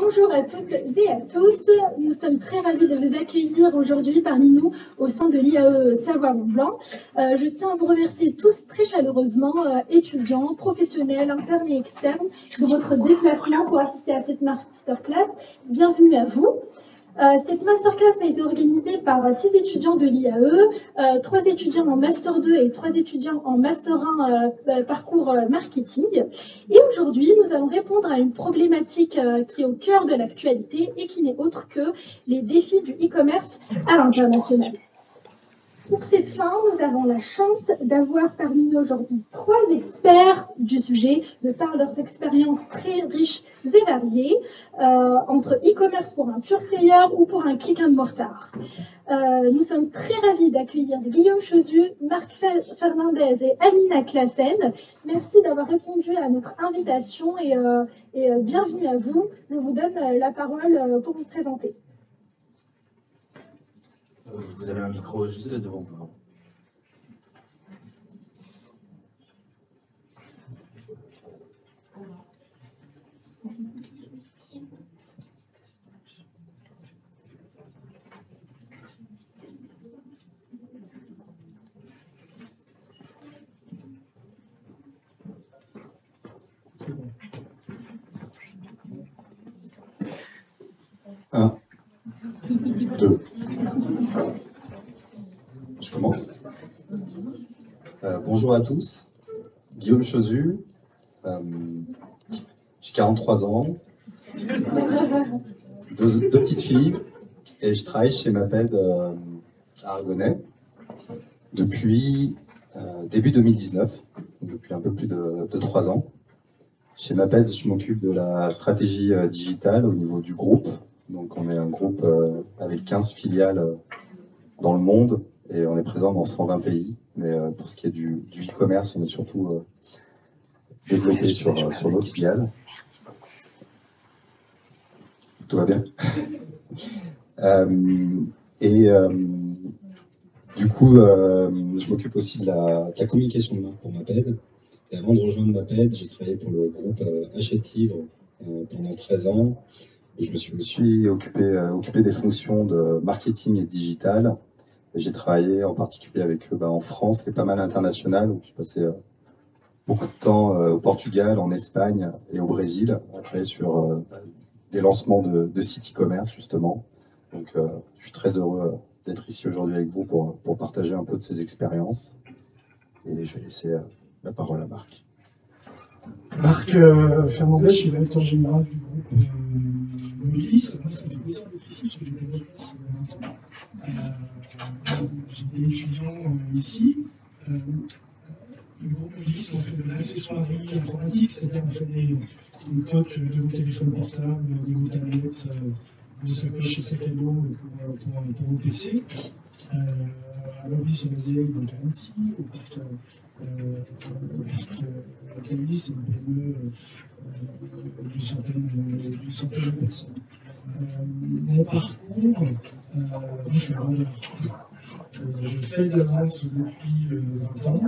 Bonjour à toutes et à tous, nous sommes très ravis de vous accueillir aujourd'hui parmi nous au sein de l'IAE Savoie-Mont-Blanc. Je tiens à vous remercier tous très chaleureusement, étudiants, professionnels, internes et externes, de votre déplacement pour assister à cette masterclass. Bienvenue à vous. Cette masterclass a été organisée par 6 étudiants de l'IAE, 3 étudiants en Master 2 et 3 étudiants en Master 1 parcours marketing. Et aujourd'hui, nous allons répondre à une problématique qui est au cœur de l'actualité et qui n'est autre que les défis du e-commerce à l'international. Pour cette fin, nous avons la chance d'avoir parmi nous aujourd'hui 3 experts du sujet, de par leurs expériences très riches et variées, entre e-commerce pour un pure player ou pour un click and mortar. Nous sommes très ravis d'accueillir Guillaume Chosu, Marc Fernandez et Alina Classen. Merci d'avoir répondu à notre invitation et bienvenue à vous. Je vous donne la parole pour vous présenter. Vous avez un micro juste devant vous. Un, deux. Je commence. Bonjour à tous. Guillaume Chosu. J'ai 43 ans. Deux petites filles. Et je travaille chez Maped à Argonay depuis début 2019, depuis un peu plus de 3 ans. Chez Maped, je m'occupe de la stratégie digitale au niveau du groupe. Donc on est un groupe avec 15 filiales dans le monde et on est présent dans 120 pays. Mais pour ce qui est du e-commerce, on est surtout développé sur nos filiales. Tout va bien. Du coup, je m'occupe aussi de la communication de marque pour Maped. Et avant de rejoindre Maped, j'ai travaillé pour le groupe Hachette Livre pendant 13 ans. Je me suis aussi occupé des fonctions de marketing et digital. J'ai travaillé en particulier avec en France et pas mal international. J'ai passé beaucoup de temps au Portugal, en Espagne et au Brésil, à travailler sur des lancements de sites e-commerce justement. Donc je suis très heureux d'être ici aujourd'hui avec vous pour partager un peu de ces expériences. Et je vais laisser la parole à Marc. Marc Fernandez, je suis directeur général du groupe Mobilis. Ça fait plaisir d'être ici, parce que j'étais développeur, ça fait 20 ans. J'étais étudiant ici. Le groupe Mobilis, on fait de l'accessoirie informatique, c'est-à-dire on fait des coques de vos téléphones portables, de vos tablettes, vos sacoches et sacs à dos pour vos PC. Mobilis est basé donc à Annecy, au parc Mobilis, c'est une PME d'une centaine de personnes. Mon parcours, moi je suis un vendeur. Je fais de la vente depuis 20 ans.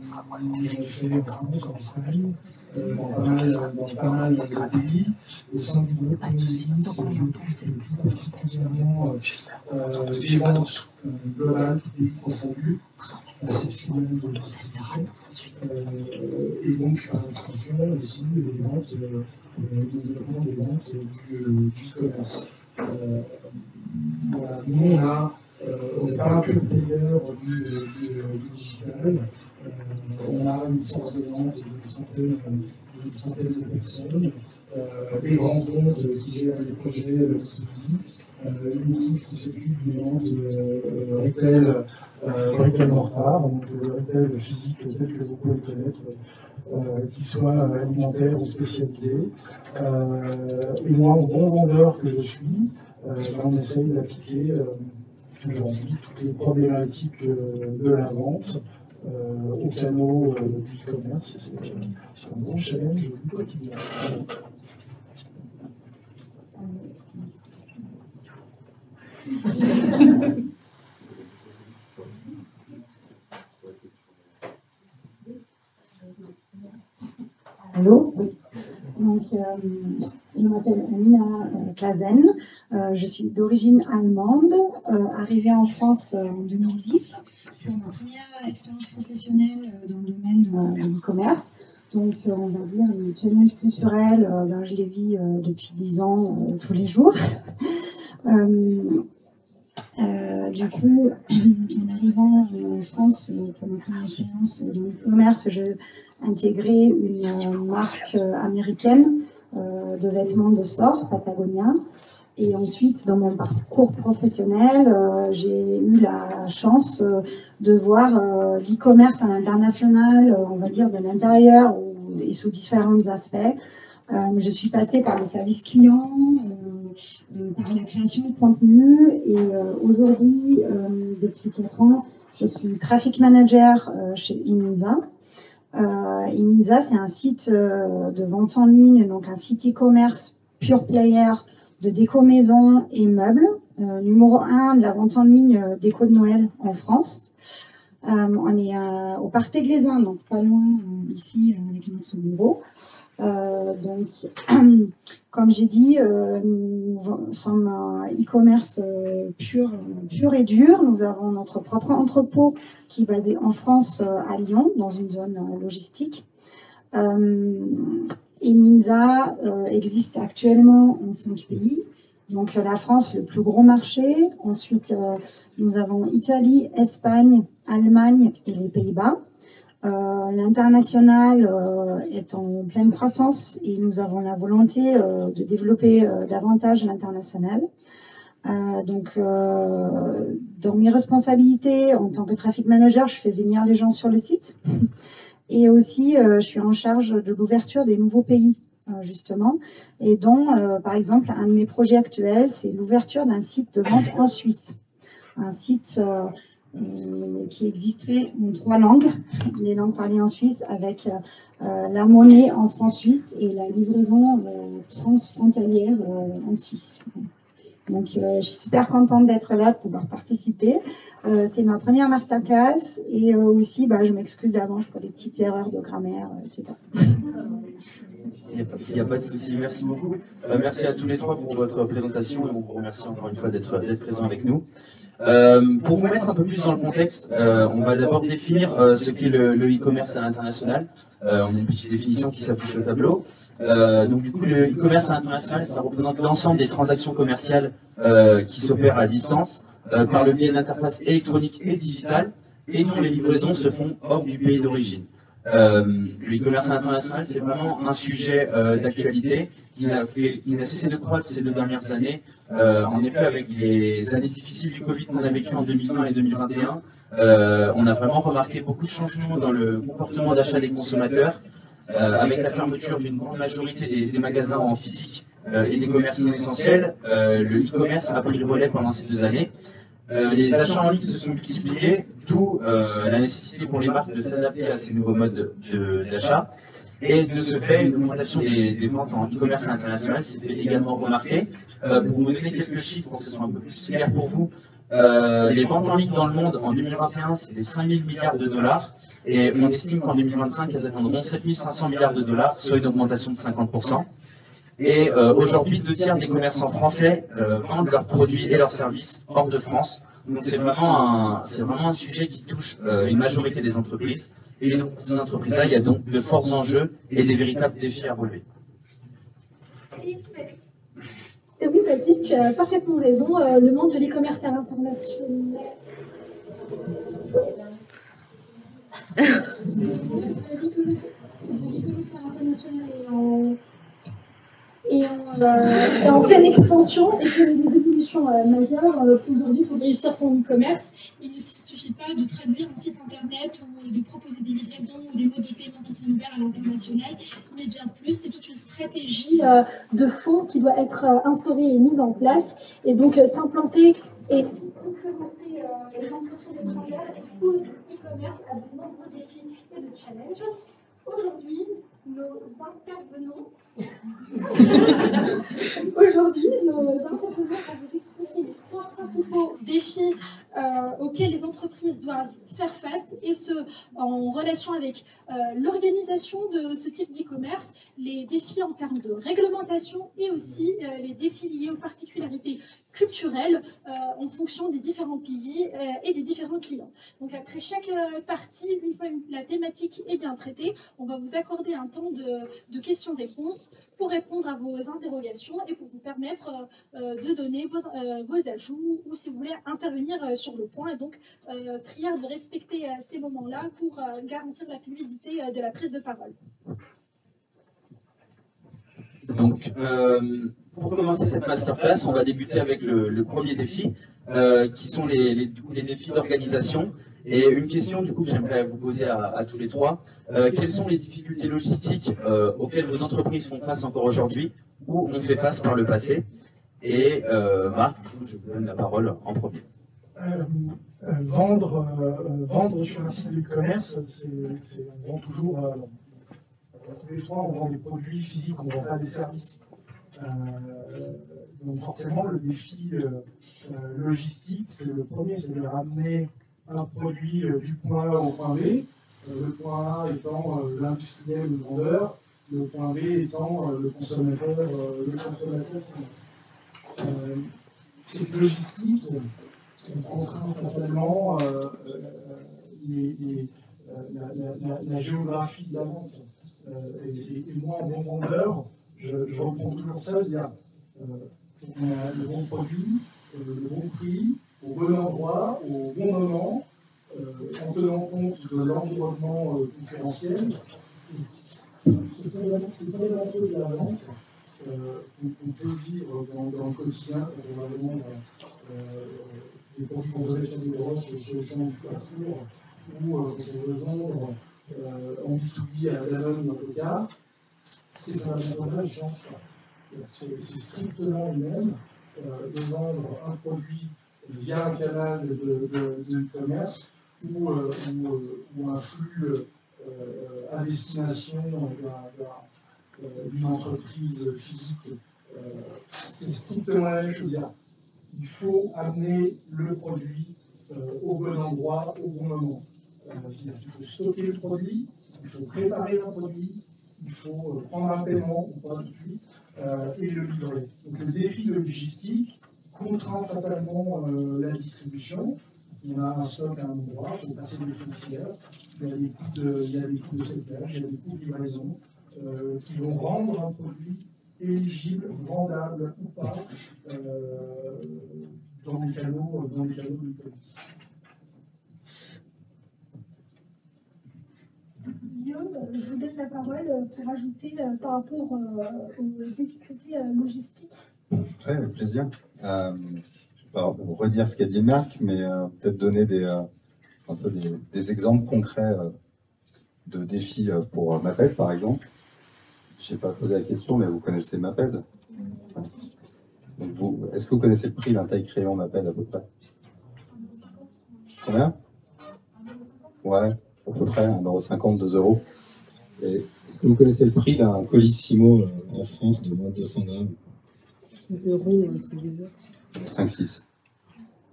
J'en ai fait en France, en Espagne, dans pas mal de pays. Au sein du groupe Mobilis, je m'occupe tout particulièrement des ventes globales, pays confondus, à cette filiale de distribution. Et donc, par extension, aussi, les ventes, le développement des ventes du e-commerce. Voilà. Nous, on n'est pas un peu player du digital. On a une force de vente d'une trentaine de personnes, des grands comptes qui gèrent les projets B2B, une équipe qui s'occupe des ventes retail mortar, donc retail physique tel que vous pouvez le connaître, qu'il soit alimentaire ou spécialisé. Et moi, en bon vendeur que je suis, on essaye d'appliquer aujourd'hui toutes les problématiques de la vente aux canaux du e-commerce. C'est un bon challenge du quotidien. Allô? Oui. Donc, je m'appelle Amina Klazen, je suis d'origine allemande, arrivée en France en 2010 pour ma première expérience professionnelle dans le domaine de l'e-commerce. Donc, on va dire, les challenges culturels, je les vis depuis 10 ans tous les jours. Du coup, en arrivant en France pour ma première expérience dans l'e-commerce, j'ai intégré une marque américaine de vêtements de sport, Patagonia. Et ensuite, dans mon parcours professionnel, j'ai eu la chance de voir l'e-commerce à l'international, on va dire de l'intérieur et sous différents aspects. Je suis passée par le service client, par la création de contenu et aujourd'hui, depuis 4 ans, je suis traffic manager chez Iminza. Iminza, c'est un site de vente en ligne, donc un site e-commerce pure player de déco maison et meubles, numéro 1 de la vente en ligne déco de Noël en France. On est au Parc Téglaisin, donc pas loin ici avec notre bureau. Donc, comme j'ai dit, nous sommes un e-commerce pur et dur. Nous avons notre propre entrepôt qui est basé en France, à Lyon, dans une zone logistique. Iminza existe actuellement en 5 pays. Donc la France, le plus gros marché. Ensuite, nous avons Italie, Espagne, Allemagne et les Pays-Bas. L'international est en pleine croissance et nous avons la volonté de développer davantage l'international. Donc, dans mes responsabilités en tant que traffic manager, je fais venir les gens sur le site. Et aussi, je suis en charge de l'ouverture des nouveaux pays, justement. Et dont, par exemple, un de mes projets actuels, c'est l'ouverture d'un site de vente en Suisse. Un site qui existerait en 3 langues, les langues parlées en Suisse, avec la monnaie en francs suisses et la livraison transfrontalière en Suisse. Donc, je suis super contente d'être là, de pouvoir participer. C'est ma première masterclass et aussi, je m'excuse d'avance pour les petites erreurs de grammaire, etc. Il n'y a pas de souci, merci beaucoup. Merci à tous les 3 pour votre présentation et on vous remercie encore une fois d'être présents avec nous. Pour vous mettre un peu plus dans le contexte, on va d'abord définir ce qu'est le e-commerce à l'international. On a une petite définition qui s'affiche au tableau. Donc du coup, le e-commerce à l'international, ça représente l'ensemble des transactions commerciales qui s'opèrent à distance par le biais d'interfaces électroniques et digitales et dont les livraisons se font hors du pays d'origine. Le e-commerce international, c'est vraiment un sujet d'actualité qui n'a cessé de croître ces 2 dernières années. En effet, avec les années difficiles du Covid qu'on a vécues en 2020 et 2021, on a vraiment remarqué beaucoup de changements dans le comportement d'achat des consommateurs, avec la fermeture d'une grande majorité des magasins en physique et des commerces non essentiels. Le e-commerce a pris le relais pendant ces 2 années. Les achats en ligne se sont multipliés, d'où la nécessité pour les marques de s'adapter à ces nouveaux modes d'achat. Et de ce fait, une augmentation des ventes en e-commerce international s'est fait également remarquer. Pour vous donner quelques chiffres, pour que ce soit un peu plus clair pour vous, les ventes en ligne dans le monde en 2021, c'était 5 000 milliards de dollars. Et on estime qu'en 2025, elles atteindront 7 500 milliards de dollars, soit une augmentation de 50%. Et aujourd'hui, 2 tiers des commerçants français vendent leurs produits et leurs services hors de France. Donc c'est vraiment un sujet qui touche une majorité des entreprises. Et donc, pour ces entreprises-là, il y a donc de forts enjeux et des véritables défis à relever. C'est oui, Baptiste, tu as parfaitement raison. Le monde de l'e-commerce à l'international. l'e-commerce à l'international est en pleine expansion et que des évolutions majeures. Aujourd'hui, pour réussir son e-commerce, il ne suffit pas de traduire un site internet ou de proposer des livraisons ou des modes de paiement qui sont ouverts à l'international, mais bien plus, c'est toute une stratégie de fond qui doit être instaurée et mise en place. Et donc s'implanter et concurrencer les entreprises étrangères expose l'e-commerce à de nombreux défis et de challenges. Aujourd'hui, nos intervenants vont vous expliquer les 3 principaux défis auxquels les entreprises doivent faire face, et ce en relation avec l'organisation de ce type d'e-commerce, les défis en termes de réglementation et aussi les défis liés aux particularités culturelles en fonction des différents pays et des différents clients. Donc après chaque partie, une fois la thématique est bien traitée, on va vous accorder un temps de questions-réponses pour répondre à vos interrogations et pour vous permettre de donner vos ajouts ou si vous voulez intervenir sur le point. Et donc, prière de respecter ces moments-là pour garantir la fluidité de la prise de parole. Donc, pour commencer cette masterclass, on va débuter avec le premier défi, qui sont les défis d'organisation. Et une question du coup que j'aimerais vous poser à tous les trois, quelles sont les difficultés logistiques auxquelles vos entreprises font face encore aujourd'hui ou ont fait face par le passé? Et Marc, du coup, je vous donne la parole en premier. Vendre sur un site e-commerce, on vend toujours, tous les trois, on vend des produits physiques, on ne vend pas des services. Donc forcément, le défi logistique, c'est le premier, c'est de ramener un produit du point A au point B, le point A étant l'industriel ou le vendeur, le point B étant le consommateur. Cette logistique, on contraint fatalement la géographie de la vente. Et moi, en bon vendeur, je reprends toujours ça, c'est-à-dire faut qu'on a le bon produit, le bon prix, au bon endroit, au bon moment, en tenant compte de l'environnement concurrentiel. C'est fondamental de la vente qu'on peut vivre dans le quotidien quand on va vendre des produits consommateurs de roche chez le champ du Carrefour ou quand on veut vendre en B2B à Danone ou à Coca. Ces fondamentaux-là ne changent pas. C'est strictement le même de vendre un produit via un canal de e-commerce ou un flux à destination d'une entreprise physique. C'est strictement la même chose. Il faut amener le produit au bon endroit, au bon moment. Il faut stocker le produit, il faut préparer le produit, il faut prendre un paiement ou pas tout de suite et le livrer. Donc le défi de logistique contraint fatalement la distribution. On a un stock à un endroit, il faut passer des frontières, il y a des coûts de stockage, il y a des coûts de livraison qui vont rendre un produit éligible, vendable ou pas dans les canaux de police. Guillaume, je vous donne la parole pour ajouter par rapport aux difficultés logistiques. Très avec plaisir. Je vais pas redire ce qu'a dit Marc, mais peut-être donner un peu des exemples concrets de défis pour Maped, par exemple. Je n'ai pas posé la question, mais vous connaissez Maped. Est-ce que vous connaissez le prix d'un taille crayon Maped à peu près? Combien? Ouais, à peu près 1,50 €, 2 €. Et est-ce que vous connaissez le prix d'un Colissimo en France de moins de 200 grammes? 6 € un truc des autres. 5-6.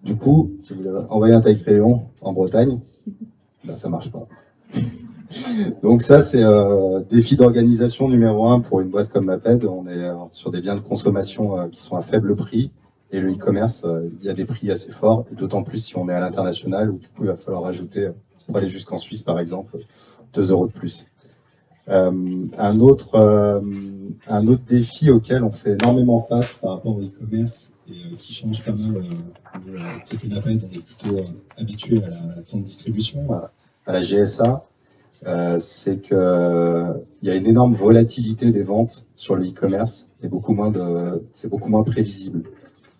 Du coup, si vous avez envoyé un taille crayon en Bretagne, ben ça marche pas. Donc ça, c'est défi d'organisation numéro 1 pour une boîte comme Maped. On est sur des biens de consommation qui sont à faible prix. Et le e-commerce, il y a des prix assez forts, et d'autant plus si on est à l'international, où du coup, il va falloir ajouter, pour aller jusqu'en Suisse par exemple, 2 € de plus. Un autre défi auquel on fait énormément face par rapport au e-commerce, et qui change pas mal côté Maped, on est plutôt habitué à la grande distribution, à la GSA. C'est qu'il y a une énorme volatilité des ventes sur le e-commerce et c'est beaucoup moins prévisible.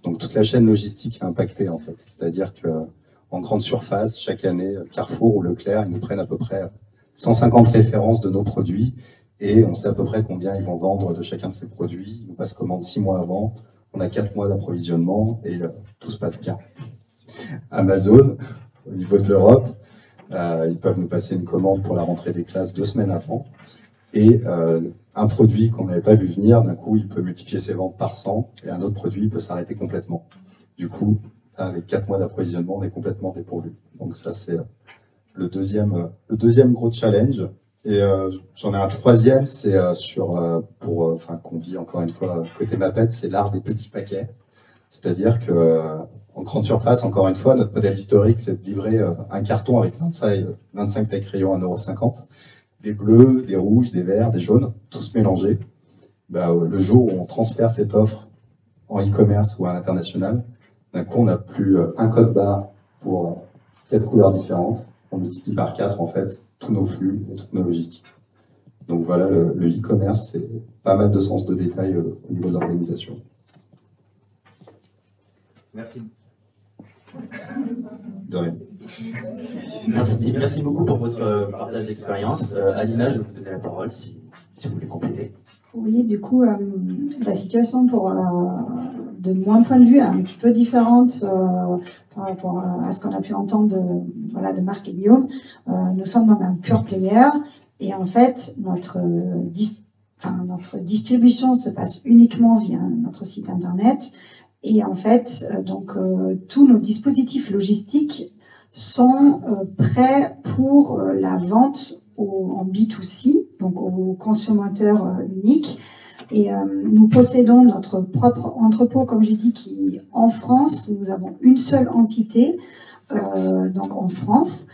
Donc toute la chaîne logistique est impactée en fait. C'est-à-dire qu'en grande surface, chaque année, Carrefour ou Leclerc, ils nous prennent à peu près 150 références de nos produits et on sait à peu près combien ils vont vendre de chacun de ces produits. Ils nous passent commande 6 mois avant, on a 4 mois d'approvisionnement et tout se passe bien. Amazon, au niveau de l'Europe, ils peuvent nous passer une commande pour la rentrée des classes 2 semaines avant. Et un produit qu'on n'avait pas vu venir, d'un coup, il peut multiplier ses ventes par 100 et un autre produit peut s'arrêter complètement. Du coup, avec 4 mois d'approvisionnement, on est complètement dépourvu. Donc ça, c'est le deuxième gros challenge. Et j'en ai un troisième, c'est qu'on vit encore une fois côté Maped, c'est l'art des petits paquets. C'est-à-dire que en grande surface, encore une fois, notre modèle historique, c'est de livrer un carton avec 25 tailles crayons à 1,50 €, des bleus, des rouges, des verts, des jaunes, tous mélangés. Le jour où on transfère cette offre en e-commerce ou à l'international, d'un coup, on n'a plus un code barre pour 4 couleurs différentes. On multiplie par 4, en fait, tous nos flux et toutes nos logistiques. Donc voilà, le e-commerce, c'est pas mal de sens de détail au niveau de l'organisation. Merci. De rien. Merci beaucoup pour votre partage d'expérience. Alina, je vais vous donner la parole si vous voulez compléter. Oui, du coup, la situation de mon point de vue est un petit peu différente par rapport à ce qu'on a pu entendre de Marc et Guillaume. Nous sommes dans un pure player et en fait, notre distribution se passe uniquement via notre site internet. Et en fait, tous nos dispositifs logistiques sont prêts pour la vente en B2C, donc aux consommateurs uniques. Et nous possédons notre propre entrepôt, comme j'ai dit, qui en France, nous avons une seule entité, donc en France.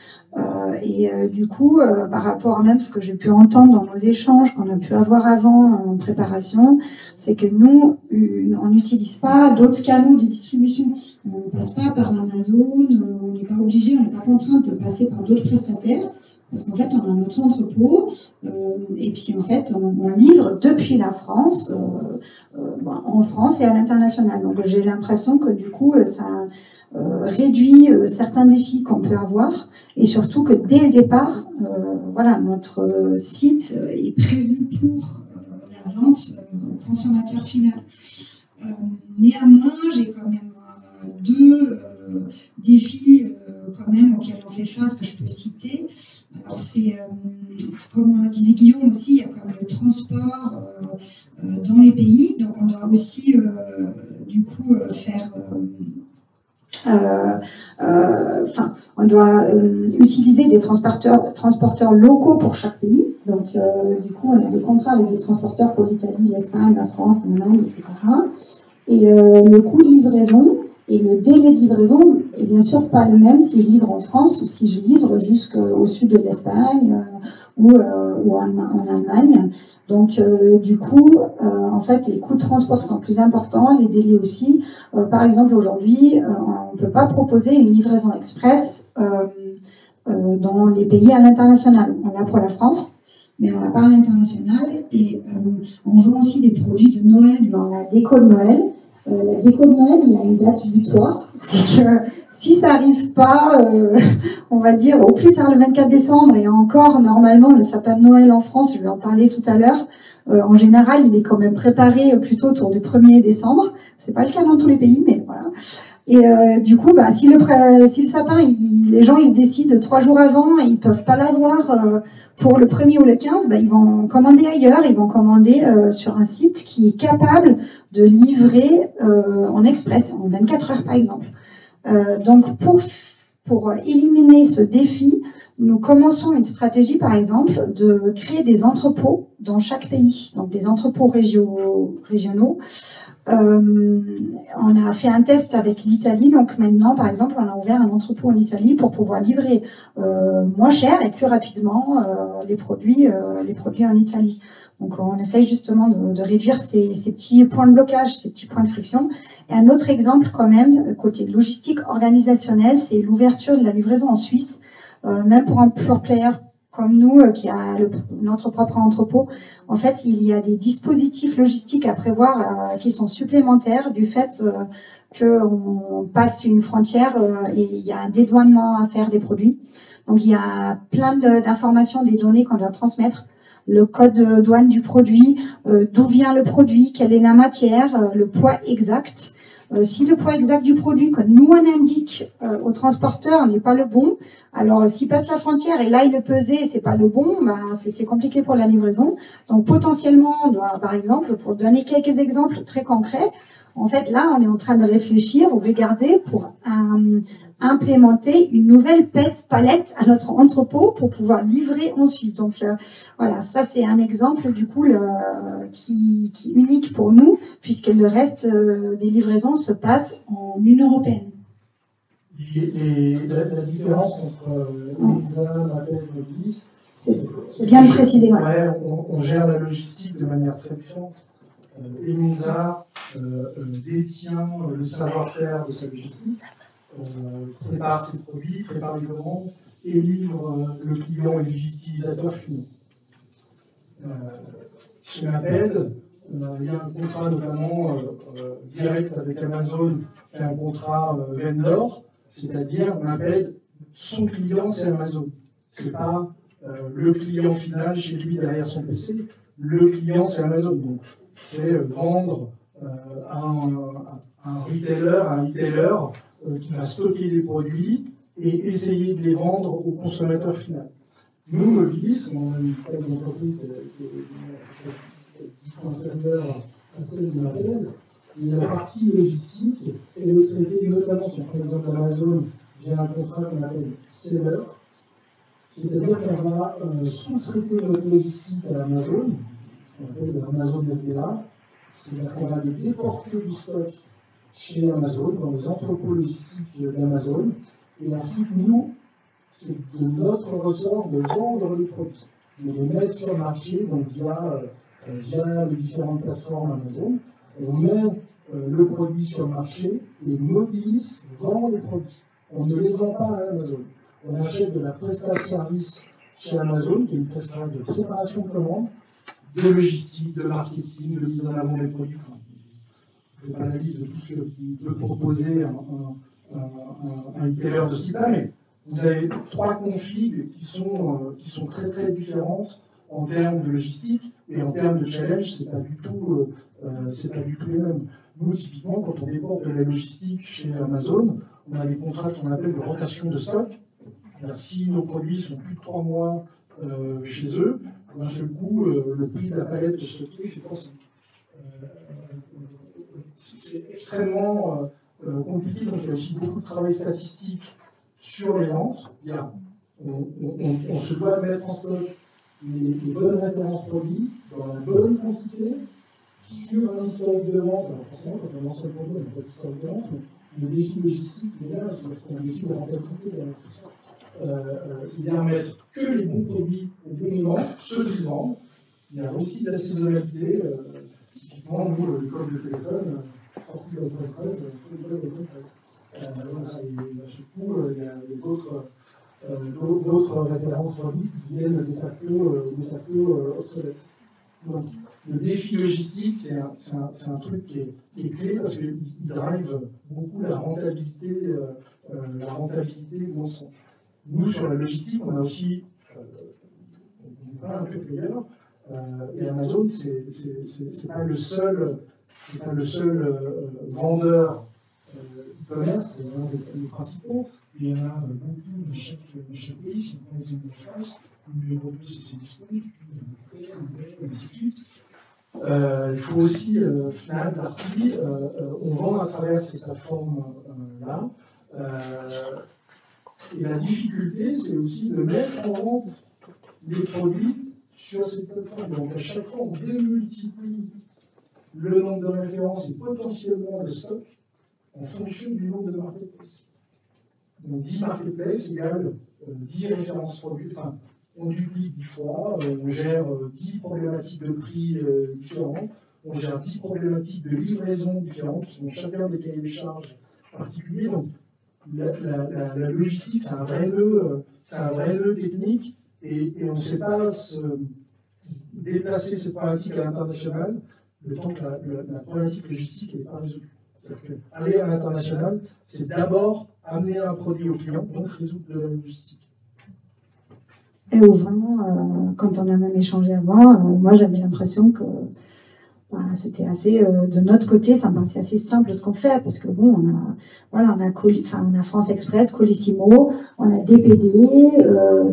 Du coup, par rapport à même ce que j'ai pu entendre dans nos échanges qu'on a pu avoir avant en préparation, c'est que nous, on n'utilise pas d'autres canaux de distribution. On ne passe pas par Amazon, on n'est pas obligé, on n'est pas contraint de passer par d'autres prestataires. Parce qu'en fait, on a notre entrepôt et puis en fait, on livre depuis la France, en France et à l'international. Donc j'ai l'impression que du coup, ça réduit certains défis qu'on peut avoir et surtout que dès le départ, notre site est prévu pour la vente au consommateur final. Néanmoins, j'ai quand même deux défis quand même auxquels on fait face que je peux citer. Alors c'est, comme disait Guillaume aussi, il y a quand même le transport dans les pays, donc on doit aussi du coup faire... on doit utiliser des transporteurs locaux pour chaque pays. Donc, du coup, on a des contrats avec des transporteurs pour l'Italie, l'Espagne, la France, l'Allemagne, etc. Et le coût de livraison et le délai de livraison est bien sûr pas le même si je livre en France ou si je livre jusqu'au sud de l'Espagne ou en Allemagne. Donc, du coup, en fait, les coûts de transport sont plus importants, les délais aussi. Par exemple, aujourd'hui, on ne peut pas proposer une livraison express dans les pays à l'international. On l'a pour la France, mais on l'a pas à l'international. Et on vend aussi des produits de Noël dans la déco de Noël. La déco de Noël, il y a une date butoir. C'est que si ça n'arrive pas, on va dire au plus tard le 24 décembre, et encore normalement le sapin de Noël en France, je vais en parler tout à l'heure, en général il est quand même préparé plutôt autour du 1er décembre. C'est pas le cas dans tous les pays, mais voilà. Et du coup, si le sapin, les gens ils se décident 3 jours avant et ils peuvent pas l'avoir pour le 1er ou le 15, ils vont commander ailleurs, ils vont commander sur un site qui est capable de livrer en express, en 24 heures par exemple. Donc pour éliminer ce défi, nous commençons une stratégie par exemple de créer des entrepôts dans chaque pays, donc des entrepôts régionaux. On a fait un test avec l'Italie, donc maintenant par exemple on a ouvert un entrepôt en Italie pour pouvoir livrer moins cher et plus rapidement les produits en Italie. Donc on essaye justement de réduire ces petits points de blocage, ces petits points de friction. Et un autre exemple quand même, côté logistique organisationnel, c'est l'ouverture de la livraison en Suisse, même pour un pure player comme nous, qui a notre propre entrepôt. En fait, il y a des dispositifs logistiques à prévoir qui sont supplémentaires du fait qu'on passe une frontière et il y a un dédouanement à faire des produits. Donc, il y a plein d'informations, des données qu'on doit transmettre. Le code douane du produit, d'où vient le produit, quelle est la matière, le poids exact. Si le poids exact du produit que nous on indique au transporteur n'est pas le bon, alors s'il passe la frontière et là il est pesé et c'est pas le bon, c'est compliqué pour la livraison. Donc potentiellement on doit, par exemple, pour donner quelques exemples très concrets, en fait là on est en train de réfléchir ou regarder pour un implémenter une nouvelle palette à notre entrepôt pour pouvoir livrer en Suisse. Donc voilà, ça c'est un exemple du coup qui est unique pour nous, puisque le reste des livraisons se passe en Union européenne. La différence entre EMINSA, MAPED et Mobilis, c'est bien de préciser. Ouais, on gère la logistique de manière très différente. EMINSA détient le savoir-faire de sa logistique, prépare ses produits, prépare les commandes et livre le client et les utilisateurs finaux. Chez MAPED, il y a un contrat notamment direct avec Amazon, qui est un contrat vendor, c'est-à-dire MAPED, son client c'est Amazon. C'est pas le client final chez lui derrière son PC, le client c'est Amazon. Donc c'est vendre à un retailer, qui va stocker les produits et essayer de les vendre au consommateur final. Nous, Mobilis, on a une taille d'entreprise qui est inférieure à celle de MAPED, la partie logistique est traitée notamment, sur l'exemple d'Amazon, via un contrat qu'on appelle seller, c'est-à-dire qu'on va sous-traiter notre logistique à Amazon, ce qu'on appelle Amazon FBA, c'est-à-dire qu'on va aller déporter du stock chez Amazon, dans les entrepôts logistiques d'Amazon, et ensuite nous, c'est de notre ressort de vendre les produits, de les mettre sur le marché, donc via les différentes plateformes Amazon. On met le produit sur le marché et Mobilis vend les produits. On ne les vend pas à Amazon. On achète de la prestation de service chez Amazon, qui est une prestation de préparation de commande, de logistique, de marketing, de mise en avant des produits. Enfin, je ne fais pas la liste de tout ce que peut proposer un retailer de ce type-là, mais vous avez 3 configs qui sont très très différentes en termes de logistique et en termes de challenge, c'est pas du tout les mêmes. Nous, typiquement, quand on déporte de la logistique chez Amazon, on a des contrats qu'on appelle de rotation de stock. Si nos produits sont plus de 3 mois chez eux, d'un seul coup, le prix de la palette de stockée fait x5. C'est extrêmement compliqué, donc il y a aussi beaucoup de travail statistique sur les ventes. On se doit mettre en stock les bonnes références produits dans la bonne quantité sur un historique de vente. Alors forcément, quand on lance un produit, on n'a pas d'historique de vente, mais le défi logistique est là, c'est un défi de rentabilité derrière tout ça. C'est-à-dire mettre que les bons produits au bon moment, ceux qui se vendent. Il y a aussi de la saisonnalité. Typiquement, nous, le code de téléphone, sorti d'iPhone 13, le code d'iPhone 13. Et ce coup, il y a d'autres références produits qui viennent de facto obsolètes. Donc, le défi logistique, c'est un truc qui est clé parce qu'il drive beaucoup la rentabilité de l'ensemble. Nous, sur la logistique, on a aussi un peu player, et Amazon, c'est pas le seul vendeur e-commerce, c'est l'un des principaux. Il y en a beaucoup dans chaque pays, si on prend l'exemple de France, l'Union européenne, c'est ses discours, et ainsi de suite. Il faut aussi, final partie, on vend à travers ces plateformes-là. Et la difficulté, c'est aussi de mettre en vente les produits sur ces plateformes. Donc à chaque fois, on démultiplie le nombre de références et potentiellement le stock en fonction du nombre de marketplaces. Donc 10 marketplaces égale 10 références produits. Enfin, on duplique 10 fois, on gère 10 problématiques de prix différentes, on gère 10 problématiques de livraison différentes, qui sont chacun des cahiers des charges particuliers. Donc la logistique, c'est un vrai nœud technique, et on ne sait pas se déplacer cette problématique à l'international le temps que la problématique logistique n'est pas résolue. C'est-à-dire qu'aller à l'international, c'est d'abord amener un produit au client, donc résoudre de la logistique. Et où vraiment, quand on a même échangé avant, moi j'avais l'impression que c'était assez, de notre côté, ça me paraissait assez simple ce qu'on fait, parce que bon, on a France Express, Colissimo, on a DPD,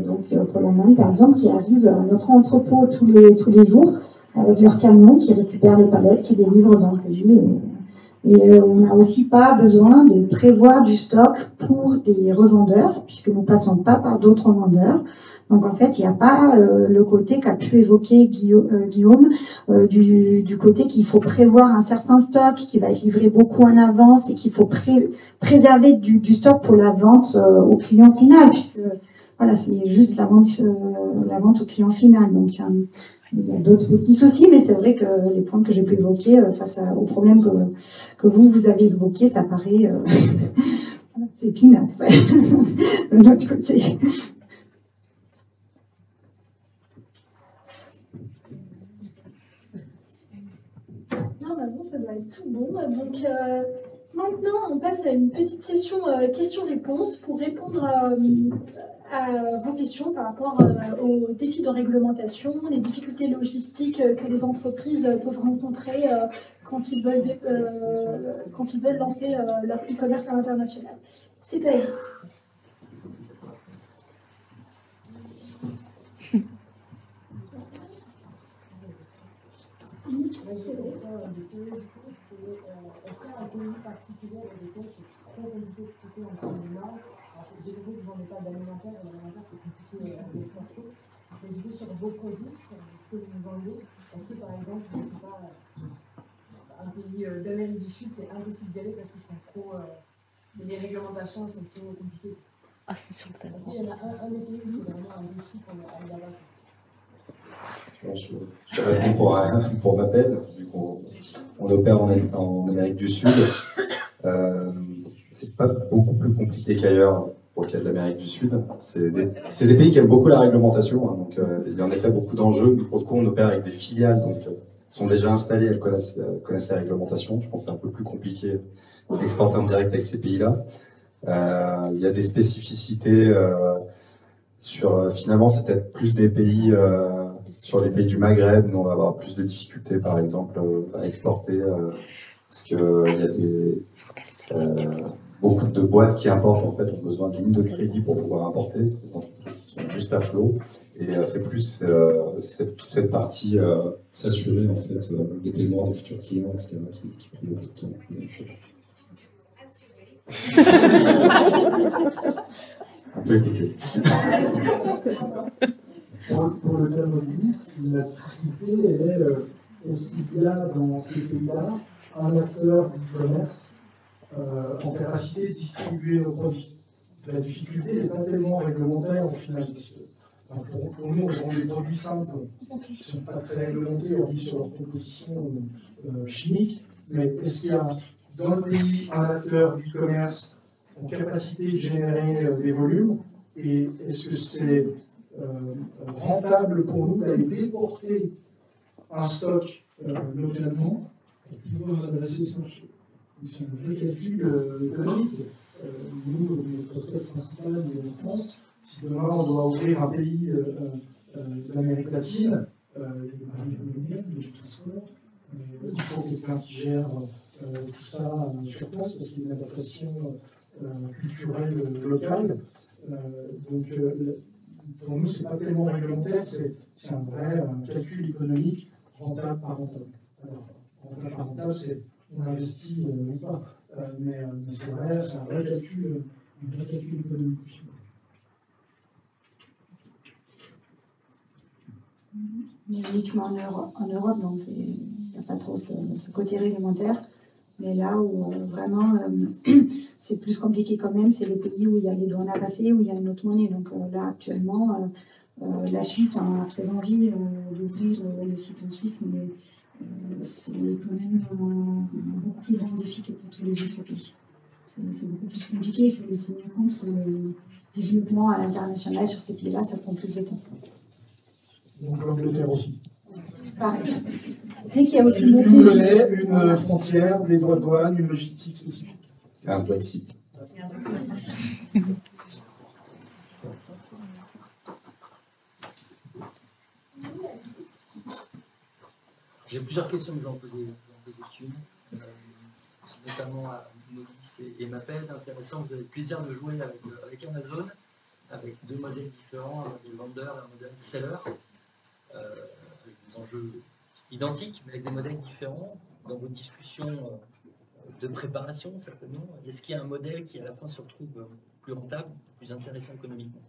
donc pour la main par exemple, qui arrive à notre entrepôt tous les jours, avec leurs camions qui récupèrent les palettes, qui les livrent dans le pays. Et on n'a aussi pas besoin de prévoir du stock pour des revendeurs, puisque nous ne passons pas par d'autres vendeurs. Donc en fait, il n'y a pas le côté qu'a pu évoquer Guillaume, du côté qu'il faut prévoir un certain stock, qui va être livré beaucoup en avance et qu'il faut préserver du stock pour la vente au client final, puisque voilà, c'est juste la vente au client final. Donc il y a d'autres petits soucis, mais c'est vrai que les points que j'ai pu évoquer face aux problèmes que vous avez évoqués, ça paraît c'est peanuts de notre côté. Normalement, ça doit être tout bon. Donc, maintenant, on passe à une petite session questions-réponses pour répondre à vos questions par rapport aux défis de réglementation, les difficultés logistiques que les entreprises peuvent rencontrer quand ils veulent lancer leur e-commerce à l'international. C'est à vous. Est-ce qu'il y a un pays particulier dans lequel c'est trop compliqué de traiter en termes de normes? J'ai compris que vous n'en avez pas d'alimentaire, et l'alimentaire c'est compliqué d'exporter. Mais du coup, sur vos produits, sur ce que vous vendez, est-ce que par exemple, je ne sais pas, un pays d'Amérique du Sud, c'est impossible d'y aller parce qu'ils sont trop. Les réglementations sont trop compliquées? Ah, c'est sur le thème. Est-ce qu'il y en a un des pays où c'est vraiment un défi pour aller là-bas? Je réponds pour ma peine, vu qu'on opère en Amérique du Sud. C'est pas beaucoup plus compliqué qu'ailleurs pour le cas de l'Amérique du Sud. C'est des pays qui aiment beaucoup la réglementation, hein, donc il y a en effet beaucoup d'enjeux. Pour le coup, on opère avec des filiales, donc sont déjà installées, elles connaissent la réglementation. Je pense que c'est un peu plus compliqué d'exporter en direct avec ces pays-là. Il y a des spécificités finalement, c'est peut-être plus des pays sur les pays du Maghreb, où on va avoir plus de difficultés, par exemple, à exporter, parce qu'il y a beaucoup de boîtes qui importent, en fait, ont besoin d'une ligne de crédit pour pouvoir importer. C'est des entreprises qui sont juste à flot. Et c'est plus toute cette partie s'assurer, en fait, des paiements des futurs clients, etc., qui prend beaucoup de temps. On peut écouter. Pour le cas mobiliste, la difficulté, elle est, est-ce qu'il y a dans ces pays-là un acteur d'e-commerce en capacité de distribuer nos produits? La difficulté n'est pas tellement réglementaire au final, parce que pour nous, on vend des produits simples qui ne sont pas très réglementés, hormis sur leur composition chimique, mais est-ce qu'il y a dans le pays un acteur d'e-commerce en capacité de générer des volumes, et est-ce que c'est rentable pour nous d'aller déporter un stock localement pour pouvoir adresser ce marché? C'est un vrai calcul économique. Nous, notre stock principal est en France. Si demain on doit ouvrir un pays de l'Amérique latine, il y a des barrières économiques, du transport, il faut quelqu'un qui gère tout ça sur place parce qu'il y a une adaptation culturelle locale. Donc, pour nous, ce n'est pas tellement réglementaire, c'est un vrai calcul économique, rentable par rentable. Alors, rentable par rentable, c'est on investit ou pas, mais c'est vrai, c'est un vrai calcul économique. Uniquement en Europe, donc il n'y a pas trop ce côté réglementaire. Mais là où vraiment c'est plus compliqué quand même, c'est les pays où il y a les douanes à passer, où il y a une autre monnaie. Donc là actuellement, la Suisse a très envie d'ouvrir le site en Suisse, mais c'est quand même un beaucoup plus grand défi que pour tous les autres pays. C'est beaucoup plus compliqué, il faut le tenir compte que le développement à l'international sur ces pays-là, ça prend plus de temps. Donc l'Angleterre aussi. Pareil. Dès qu'il y a aussi une monnaie, monnaie, une frontière, des droits de douane, une logistique spécifique. Un Brexit. J'ai plusieurs questions, mais je vais en poser qu'une. Notamment à Mobilis et Maped. Intéressant, vous avez le plaisir de jouer avec Amazon, avec deux modèles différents, un modèle vendeur et un modèle seller, avec des enjeux identiques, mais avec des modèles différents. Dans vos discussions de préparation, certainement. Est-ce qu'il y a un modèle qui, à la fin, se retrouve plus rentable, plus intéressant économiquement?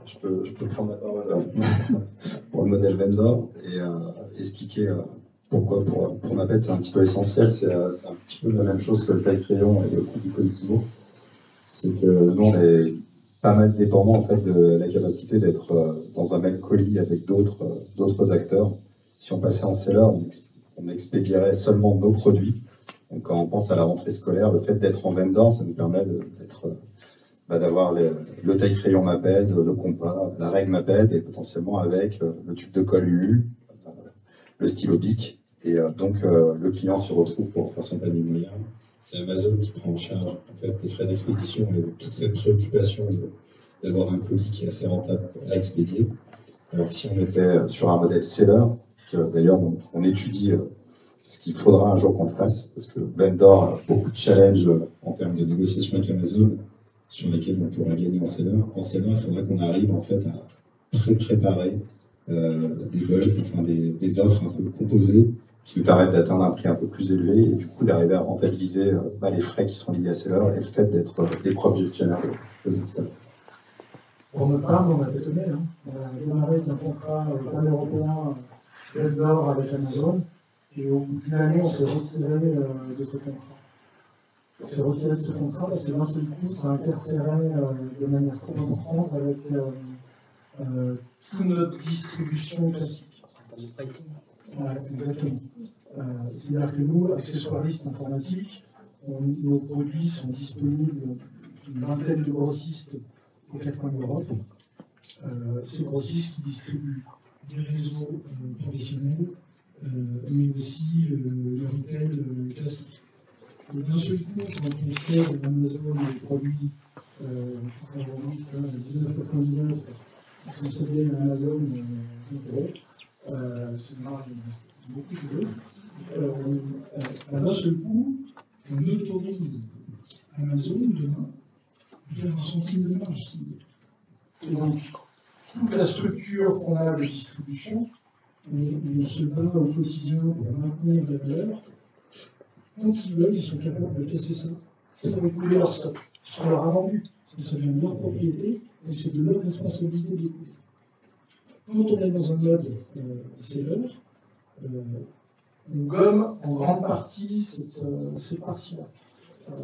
Je peux prendre la parole pour le modèle vendor et expliquer pourquoi pour ma pète c'est un petit peu essentiel. C'est un petit peu la même chose que le taille-crayon et le coût du colectivo. C'est que nous, on est pas mal dépendant en fait, de la capacité d'être dans un même colis avec d'autres acteurs. Si on passait en seller, on expédierait seulement nos produits. Donc quand on pense à la rentrée scolaire, le fait d'être en vendor, ça nous permet d'avoir le taille-crayon MAPED, le compas, la règle MAPED et potentiellement avec le tube de colle UU, le stylo BIC. Et donc le client s'y retrouve pour faire son panier moyen. C'est Amazon qui prend en charge en fait, les frais d'expédition et toute cette préoccupation d'avoir un colis qui est assez rentable à expédier. Alors si on était sur un modèle seller, d'ailleurs on étudie ce qu'il faudra un jour qu'on le fasse, parce que vendor a beaucoup de challenges en termes de négociation avec Amazon, sur lesquels on pourra gagner en seller. En seller, il faudra qu'on arrive en fait à préparer des bulks, enfin des offres un peu composées qui nous permettent d'atteindre un prix un peu plus élevé et du coup d'arriver à rentabiliser les frais qui sont liés à seller et le fait d'être les propres gestionnaires de notre stock. Pour notre part, on a fait tourner. Hein. On a démarré avec un contrat pan-européen vendor avec Amazon et au bout d'une année, on s'est retiré de ce contrat. On s'est retiré de ce contrat parce que d'un seul coup, ça interférait de manière trop importante avec toute notre distribution classique. Ouais, exactement. C'est-à-dire que nous, accessoiristes informatiques, nos produits sont disponibles d'une vingtaine de grossistes aux 4 coins de l'Europe. Ces grossistes qui distribuent des réseaux professionnels, mais aussi le retail classique. Et d'un seul coup, quand on sait que Amazon les produits qui sont vendus à 19,99 qui sont cédés à Amazon 5 €, c'est une marge de beaucoup de choses. D'un seul coup, on autorise Amazon demain de faire un centime de marge. Et donc, toute la structure qu'on a de distribution, on se bat au quotidien pour maintenir la valeur. Quand ils veulent, ils sont capables de casser ça pour écouler leur stock. Ce qu'on leur a vendu. Donc ça devient de leur propriété, donc c'est de leur responsabilité de l'écouler. Quand on est dans un mode seller, on gomme en grande partie cette partie-là.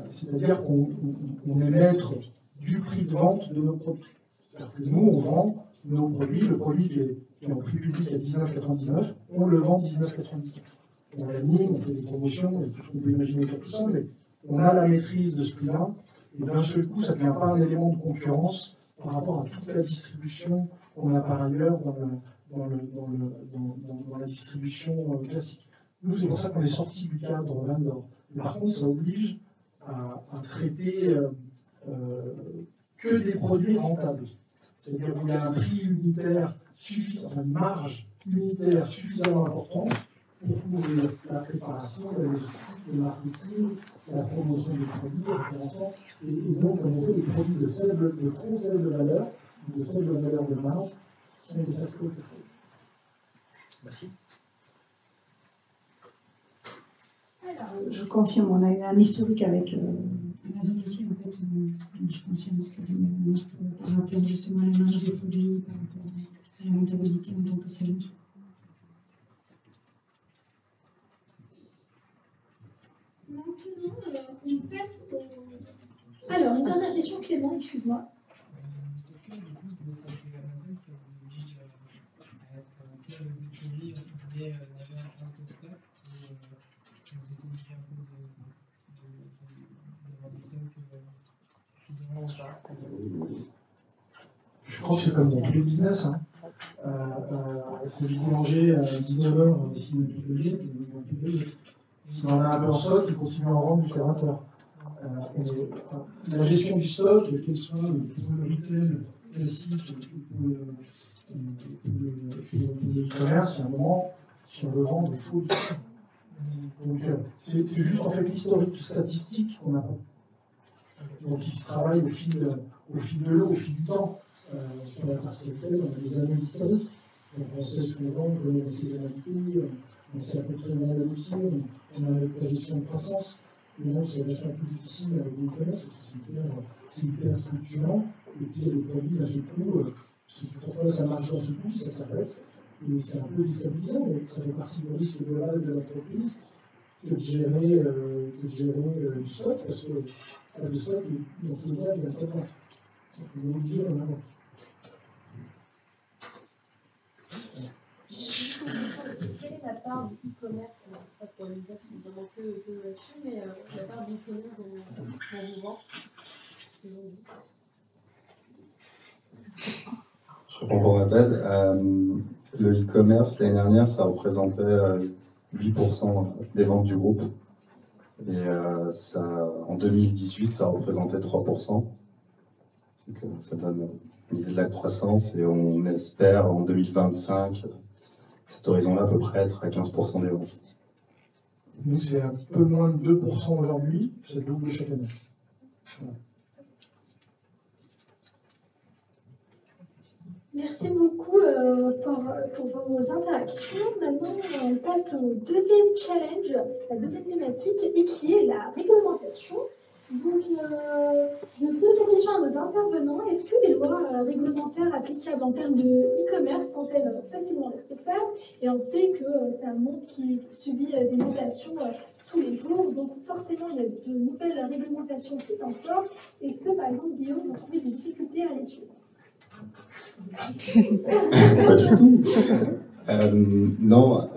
C'est-à-dire qu'on est maître du prix de vente de nos produits. C'est-à-dire que nous, on vend nos produits, le produit qui est en prix public à 19,99, on le vend 19,99. On l'anime, on fait des promotions, et tout ce qu'on peut imaginer pour tout ça, mais on a la maîtrise de ce prix-là, et d'un seul coup, ça ne devient pas un élément de concurrence par rapport à toute la distribution qu'on a par ailleurs dans la distribution classique. Nous, c'est pour ça qu'on est sorti du cadre vendor. Mais par contre, ça oblige à traiter que des produits rentables. C'est-à-dire qu'il y a un prix unitaire suffisant, enfin une marge unitaire suffisamment importante pour couvrir la préparation, la logistique, le marketing, la promotion des produits, le référencement. Et donc, comme on fait des produits de trop faible valeur, de faible valeur de marge, sont des facteurs. Merci. Je confirme, on a eu un historique avec Amazon aussi, en fait. Je confirme ce que dit Marc par rapport justement à la marge des produits, par rapport à la rentabilité en tant que seller. Maintenant, on passe au... Alors, une dernière question, Clément, excuse-moi. Est-ce que du coup, pour s'appeler Amazon, ça vous oblige à être clair avec le produit, vous voulez d'avoir un peu de stock, ou vous êtes obligé un peu d'avoir des stocks suffisamment ou pas? Je crois que c'est comme dans tous les business. Hein. C'est le boulanger à 19h, s'il ne peut plus le lire, il ne vend plus le lire. Si on a un peu en stock, il continue à en vendre jusqu'à 20h. La gestion du stock, qu'elle soit pour le retail classique ou pour le e-commerce, c'est un moment, si on veut vendre, il faut du stock. Donc, c'est juste en fait l'historique statistique qu'on a. Donc, il se travaille au fil de l'eau, au fil du temps. Sur la partie retail, on a des années d'historique. Donc, on sait ce qu'on vend, on connaît les saisonnalités, C'est à peu près le même outil, on a une projection de croissance. Mais là, c'est vachement plus difficile avec des e-commerce, parce que c'est hyper fluctuant. Et puis, il y a des produits d'un seul coup, pourquoi ça marche d'un seul coup, ça s'arrête. Et c'est un peu déstabilisant, mais ça fait partie du risque global de l'entreprise que de gérer du stock, parce que le stock, dans tous les cas, il y a pas de vente. Donc, on est obligé d'en avoir. Quelle est la part du e-commerce, pas pour les axes vraiment que là-dessus, mais la part du e-commerce dans vos ventes? Je réponds pour ma bad. Le e-commerce, l'année dernière, ça représentait 8% des ventes du groupe. Et en 2018, ça représentait 3%. Donc, ça donne une idée de la croissance et on espère en 2025, cet horizon-là à peu près être à 15% des ventes. Nous, c'est un peu moins de 2% aujourd'hui, c'est double chaque année. Voilà. Merci beaucoup pour vos interactions. Maintenant, on passe au deuxième challenge, la deuxième thématique, et qui est la réglementation. Donc, je pose la question à nos intervenants. Est-ce que les lois réglementaires applicables en termes de e-commerce sont-elles facilement respectables? Et on sait que c'est un monde qui subit des mutations tous les jours. Donc, forcément, il y a de nouvelles réglementations qui s'instaurent. Est-ce que, par exemple, Guillaume, vous trouvez des difficultés à les suivre? Pas du tout. Non,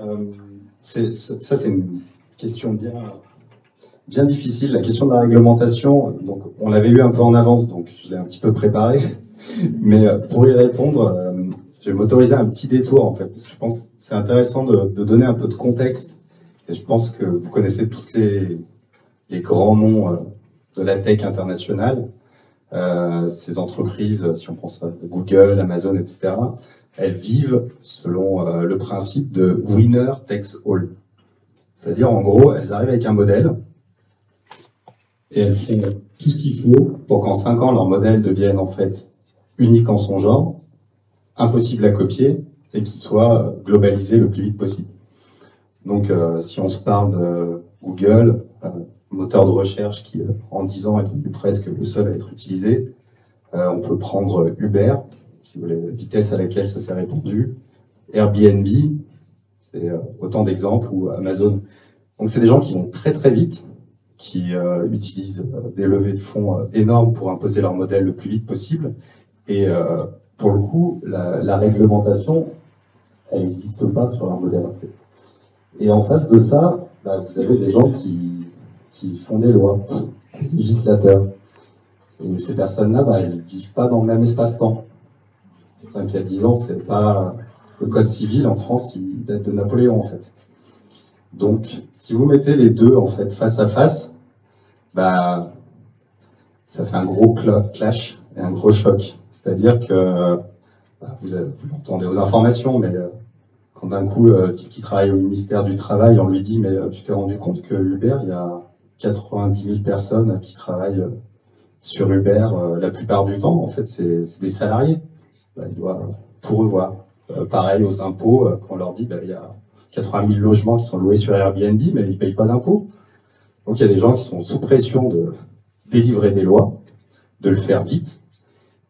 ça c'est une question bien difficile. La question de la réglementation, donc on l'avait eu un peu en avance, donc je l'ai un petit peu préparé. Mais pour y répondre, je vais m'autoriser un petit détour en fait, parce que je pense que c'est intéressant de donner un peu de contexte. Et je pense que vous connaissez tous les grands noms de la tech internationale. Ces entreprises, si on pense à Google, Amazon, etc., elles vivent selon le principe de winner takes all. C'est-à-dire, en gros, elles arrivent avec un modèle et elles font tout ce qu'il faut pour qu'en 5 ans, leur modèle devienne en fait unique en son genre, impossible à copier et qu'il soit globalisé le plus vite possible. Donc, si on se parle de Google, moteur de recherche qui, en 10 ans, est devenu presque le seul à être utilisé. On peut prendre Uber, si vous voulez, la vitesse à laquelle ça s'est répandu. Airbnb, c'est autant d'exemples, ou Amazon. Donc c'est des gens qui vont très très vite, qui utilisent des levées de fonds énormes pour imposer leur modèle le plus vite possible. Et pour le coup, la réglementation, elle n'existe pas sur leur modèle. Et en face de ça, vous avez des gens qui font des lois, des législateurs. Et ces personnes-là, elles ne vivent pas dans le même espace-temps. 5 à 10 ans, c'est pas... Le code civil en France, il date de Napoléon, en fait. Donc, si vous mettez les deux, en fait, face à face, ça fait un gros clash et un gros choc. C'est-à-dire que, vous l'entendez aux informations, mais quand d'un coup, le type qui travaille au ministère du Travail, on lui dit « Mais tu t'es rendu compte que Uber, il y a 90 000 personnes qui travaillent sur Uber la plupart du temps, en fait, c'est des salariés. » Il doit tout revoir. Pareil aux impôts, quand on leur dit il y a 80 000 logements qui sont loués sur Airbnb, mais ils ne payent pas d'impôts. Donc il y a des gens qui sont sous pression de délivrer des lois, de le faire vite,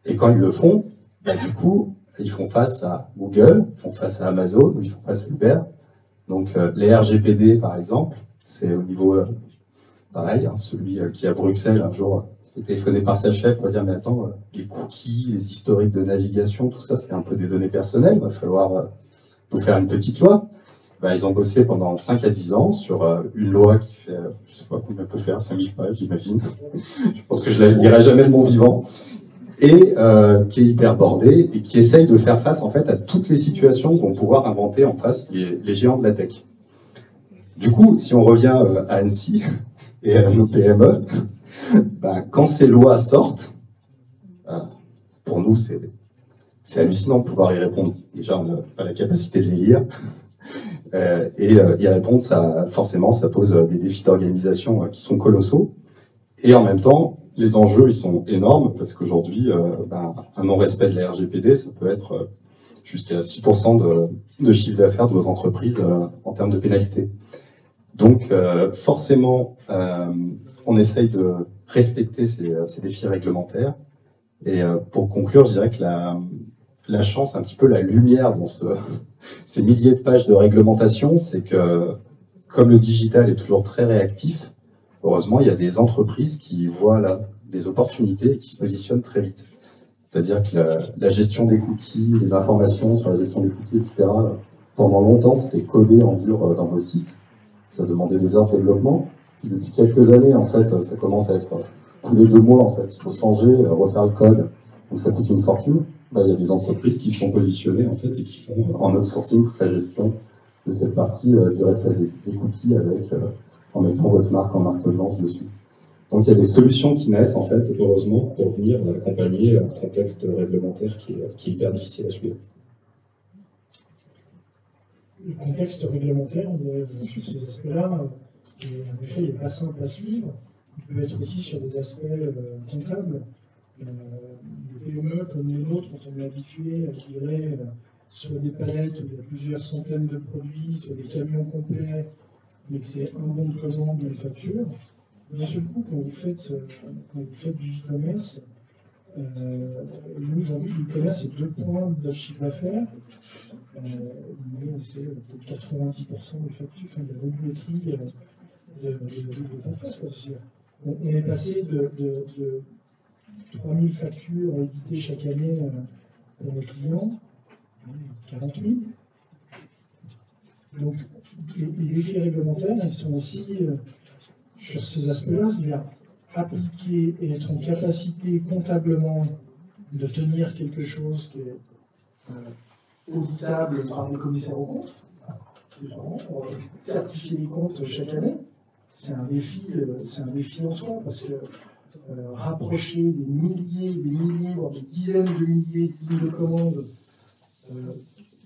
et quand ils le font, du coup, ils font face à Google, ils font face à Amazon, ils font face à Uber. Donc les RGPD, par exemple, c'est au niveau pareil, celui qui à Bruxelles, un jour, est téléphoné par sa chef, va dire, mais attends, les cookies, les historiques de navigation, tout ça, c'est un peu des données personnelles, il va falloir nous faire une petite loi. Ils ont bossé pendant 5 à 10 ans sur une loi qui fait, je sais pas combien elle peut faire, 5000 pages, j'imagine. Je pense que je la lirai jamais de mon vivant. Et qui est hyper bordée et qui essaye de faire face, en fait, à toutes les situations que vont pouvoir inventer en face les géants de la tech. Du coup, si on revient à Annecy et à nos PME, quand ces lois sortent, pour nous, c'est hallucinant de pouvoir y répondre. Déjà, on n'a pas la capacité de les lire. Et y répondre, forcément, ça pose des défis d'organisation qui sont colossaux. Et en même temps, les enjeux, ils sont énormes, parce qu'aujourd'hui, un non-respect de la RGPD, ça peut être jusqu'à 6% de chiffre d'affaires de vos entreprises en termes de pénalité. Donc forcément, on essaye de respecter ces défis réglementaires. Et pour conclure, je dirais que la chance, un petit peu la lumière dans ces milliers de pages de réglementation, c'est que comme le digital est toujours très réactif, heureusement, il y a des entreprises qui voient là des opportunités et qui se positionnent très vite. C'est-à-dire que la gestion des cookies, les informations sur la gestion des cookies, etc., pendant longtemps, c'était codé en dur dans vos sites. Ça demandait des heures de développement. Puis depuis quelques années, en fait, ça commence à être tous les 2 mois, en fait. Il faut changer, refaire le code. Donc ça coûte une fortune. Là, il y a des entreprises qui sont positionnées, en fait, et qui font en outsourcing toute la gestion de cette partie du respect des cookies en mettant votre marque en marque blanche dessus. Donc il y a des solutions qui naissent, en fait, heureusement, pour venir accompagner un contexte réglementaire qui est hyper difficile à suivre. Le contexte réglementaire, sur ces aspects-là, est en effet, il n'est pas simple à suivre. Il peut être aussi sur des aspects comptables. Les PME comme les nôtres, quand on est habitué à livrer sur des palettes où il y a plusieurs centaines de produits, sur des camions complets, mais que c'est un bon de commande, une facture, d'un seul coup, quand vous faites du e-commerce, nous aujourd'hui, l'e-commerce, c'est 2 points de notre chiffre d'affaires. C'est peut-être 90% des factures, enfin, de la volumétrie de contrats. On est passé de 3000 factures éditées chaque année pour nos clients, 40 000. Donc, les défis réglementaires, ils sont aussi sur ces aspects-là, c'est-à-dire appliquer et être en capacité comptablement de tenir quelque chose qui est auditable par le commissaire aux comptes. C'est vraiment certifier les comptes chaque année. C'est un défi en soi, parce que rapprocher des milliers, voire des dizaines de milliers de lignes de commandes,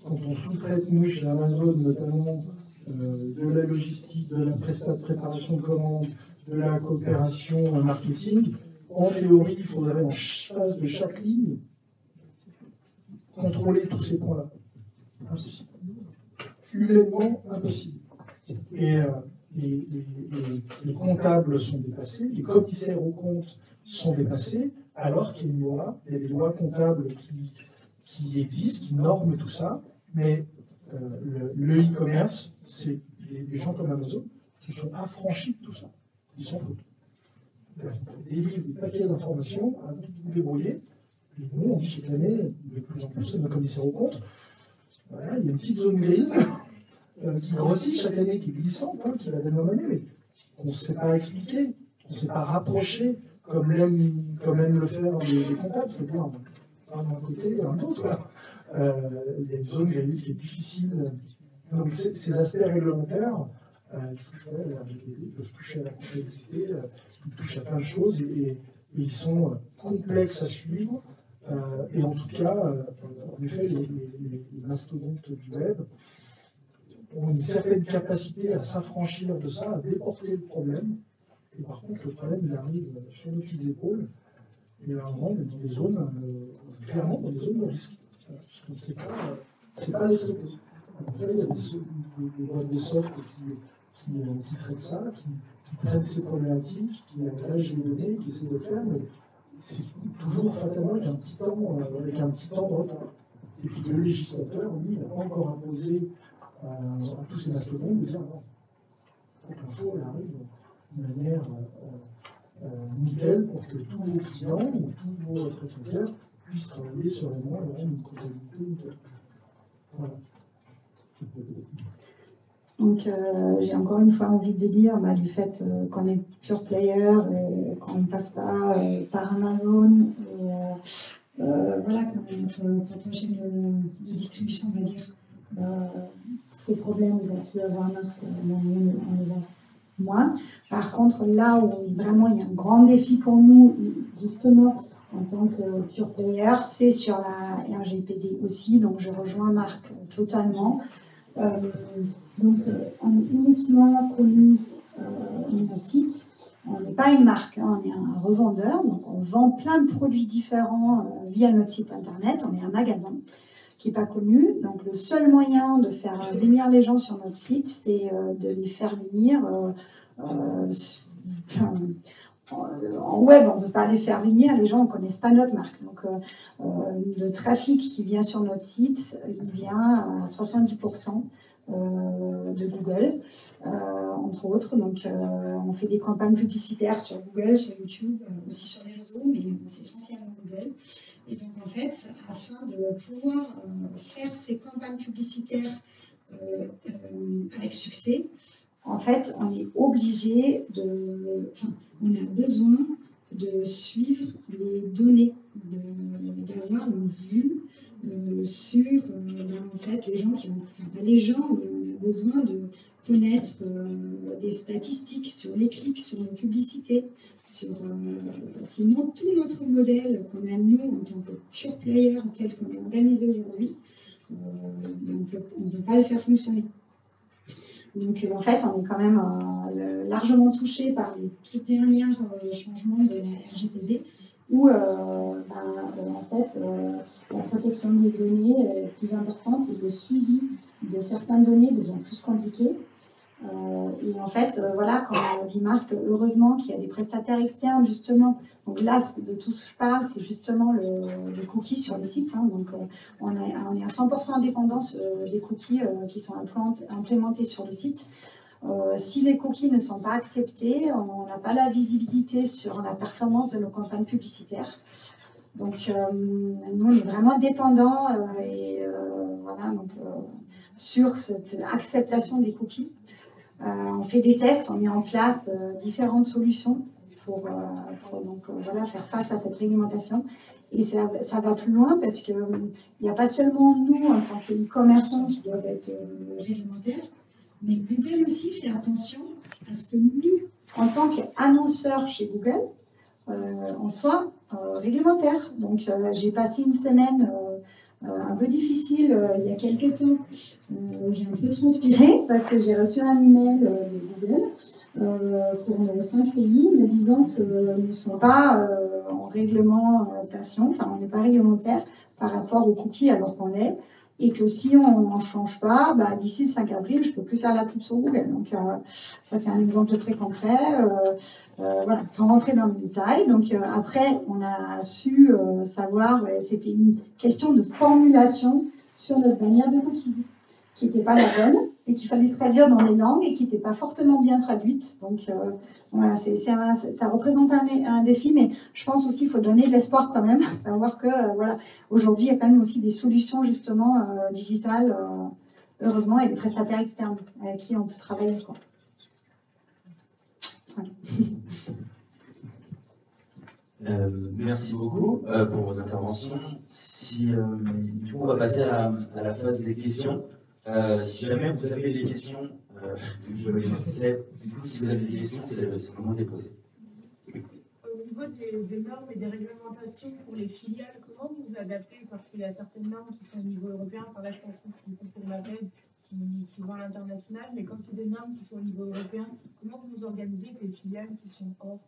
quand on sous-traite, nous, chez Amazon, notamment, de la logistique, de la prestation de préparation de commandes, de la coopération marketing, en théorie, il faudrait en face de chaque ligne contrôler tous ces points-là. Impossible. Humainement impossible. Et les comptables sont dépassés, les commissaires aux comptes sont dépassés, alors qu'il y a une loi, il y a des lois comptables qui existent, qui norment tout ça, mais le e-commerce, c'est des gens comme Amazon qui sont affranchis de tout ça. Ils s'en foutent. Ils délivrent des paquets d'informations, à vous de vous débrouiller. Et nous, on dit chaque année, de plus en plus, nos commissaires aux comptes, voilà, il y a une petite zone grise qui grossit chaque année, qui est glissante, hein, qui va dénominer, mais on ne sait pas expliquer, on ne sait pas rapprocher, comme aiment le faire les comptables, c'est-à-dire un d'un côté, un d'autre. Il y a une zone grise qui est difficile. Donc ces aspects réglementaires, ils touchent à la RGPD, ils peuvent toucher à la comptabilité, ils touchent à plein de choses et ils sont complexes à suivre. Et en tout cas, en effet, les mastodontes du web ont une certaine capacité à s'affranchir de ça, à déporter le problème. Et par contre, le problème, il arrive sur nos petites épaules. Et à un moment, on est dans des zones, clairement dans des zones de risque. Parce qu'on ne sait pas les traiter. En fait, il y a des boîtes de soft qui traitent ça, qui prennent ces problématiques, qui agrègent les données, qui essaient de le faire, mais c'est toujours fatalement avec un petit temps de retard. Et puis le législateur, lui, n'a pas encore imposé à tous ces mastodontes de dire non. Donc l'info, elle arrive de manière nickel pour que tous vos clients ou tous vos prestataires puissent travailler sereinement et avoir une comptabilité nickel. Voilà. Donc j'ai encore une fois envie de dire du fait qu'on est pure player et qu'on ne passe pas par Amazon et voilà, qu'on a notre propre chaîne de distribution, on va dire. Ces problèmes qu'il peut y avoir marque, on les a moins. Par contre, là où vraiment il y a un grand défi pour nous, justement, en tant que pure player, c'est sur la RGPD aussi. Donc je rejoins Marc totalement. Donc on est uniquement connu, on est un site, on n'est pas une marque, hein, on est un revendeur, donc on vend plein de produits différents via notre site internet, on est un magasin. qui n'est pas connu. Donc le seul moyen de faire venir les gens sur notre site, c'est de les faire venir en web. On ne peut pas les faire venir, les gens ne connaissent pas notre marque. Donc le trafic qui vient sur notre site, il vient à 70% de Google, entre autres. Donc on fait des campagnes publicitaires sur Google, sur YouTube, aussi sur les réseaux, mais c'est essentiellement Google. Et donc en fait, afin de pouvoir faire ces campagnes publicitaires avec succès, en fait, on est obligé on a besoin de suivre les données, d'avoir une vue sur en fait, les gens qui ont, enfin pas les gens, mais on a besoin de connaître des statistiques sur les clics, sur nos publicités, sinon tout notre modèle qu'on a nous en tant que pure player tel qu'on est organisé aujourd'hui, on ne peut pas le faire fonctionner. Donc en fait, on est quand même largement touché par les tout derniers changements de la RGPD, où en fait, la protection des données est plus importante et le suivi de certaines données devient plus compliqué. Et en fait, voilà, comme l'a dit Marc, heureusement qu'il y a des prestataires externes, justement. Donc là, de tout ce que je parle, c'est justement les cookies sur les sites. Hein. Donc on est à 100% dépendance des cookies qui sont implémentés sur le site. Si les cookies ne sont pas acceptés, on n'a pas la visibilité sur la performance de nos campagnes publicitaires. Donc nous, on est vraiment dépendants sur cette acceptation des cookies. On fait des tests, on met en place différentes solutions pour faire face à cette réglementation. Et ça va plus loin parce qu'il n'y a pas seulement nous, en tant qu'e-commerçants, qui doivent être réglementaires, mais Google aussi fait attention à ce que nous, en tant qu'annonceurs chez Google, on soit réglementaires. Donc j'ai passé une semaine un peu difficile il y a quelques temps, où j'ai un peu transpiré parce que j'ai reçu un email de Google pour nos 5 pays me disant que nous ne sommes pas en réglementation, enfin on n'est pas réglementaire par rapport aux cookies alors qu'on l'est, et que si on n'en change pas, d'ici le 5 avril, je ne peux plus faire la pub sur Google. Donc ça c'est un exemple très concret, voilà, sans rentrer dans les détails. Donc après, on a su savoir, c'était une question de formulation sur notre bannière de cookies, qui n'était pas la bonne, et qu'il fallait traduire dans les langues, et qui n'était pas forcément bien traduite. Donc voilà, ça représente un défi, mais je pense aussi qu'il faut donner de l'espoir quand même, savoir que voilà, aujourd'hui, il y a quand même aussi des solutions justement digitales, heureusement, et des prestataires externes avec qui on peut travailler, quoi. Voilà. Merci beaucoup pour vos interventions. Du coup, on va passer à la phase des questions. Si jamais vous avez des questions, si vous avez des questions, c'est le moment de les poser. Au niveau des normes et des réglementations pour les filiales, comment vous vous adaptez? Parce qu'il y a certaines normes qui sont au niveau européen, par là je pense pour ma PED qui vont à l'international, mais quand c'est des normes qui sont au niveau européen, comment vous vous organisez avec les filiales qui sont hors?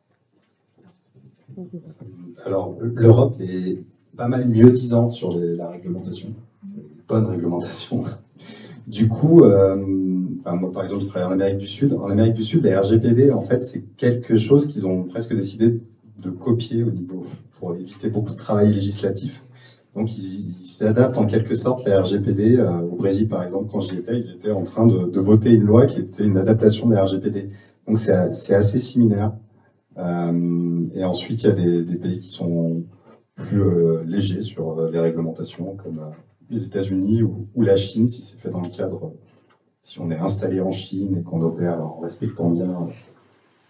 Alors, l'Europe est pas mal mieux-disant sur la réglementation, bonne réglementation. Du coup, moi par exemple, je travaille en Amérique du Sud. En Amérique du Sud, la RGPD, en fait, c'est quelque chose qu'ils ont presque décidé de copier au niveau, pour éviter beaucoup de travail législatif. Donc, ils s'adaptent en quelque sorte la RGPD. Au Brésil, par exemple, quand j'y étais, ils étaient en train de voter une loi qui était une adaptation de la RGPD. Donc, c'est assez similaire. Et ensuite, il y a des pays qui sont plus légers sur les réglementations, comme les États-Unis ou la Chine, si c'est fait dans le cadre, si on est installé en Chine et qu'on opère en respectant bien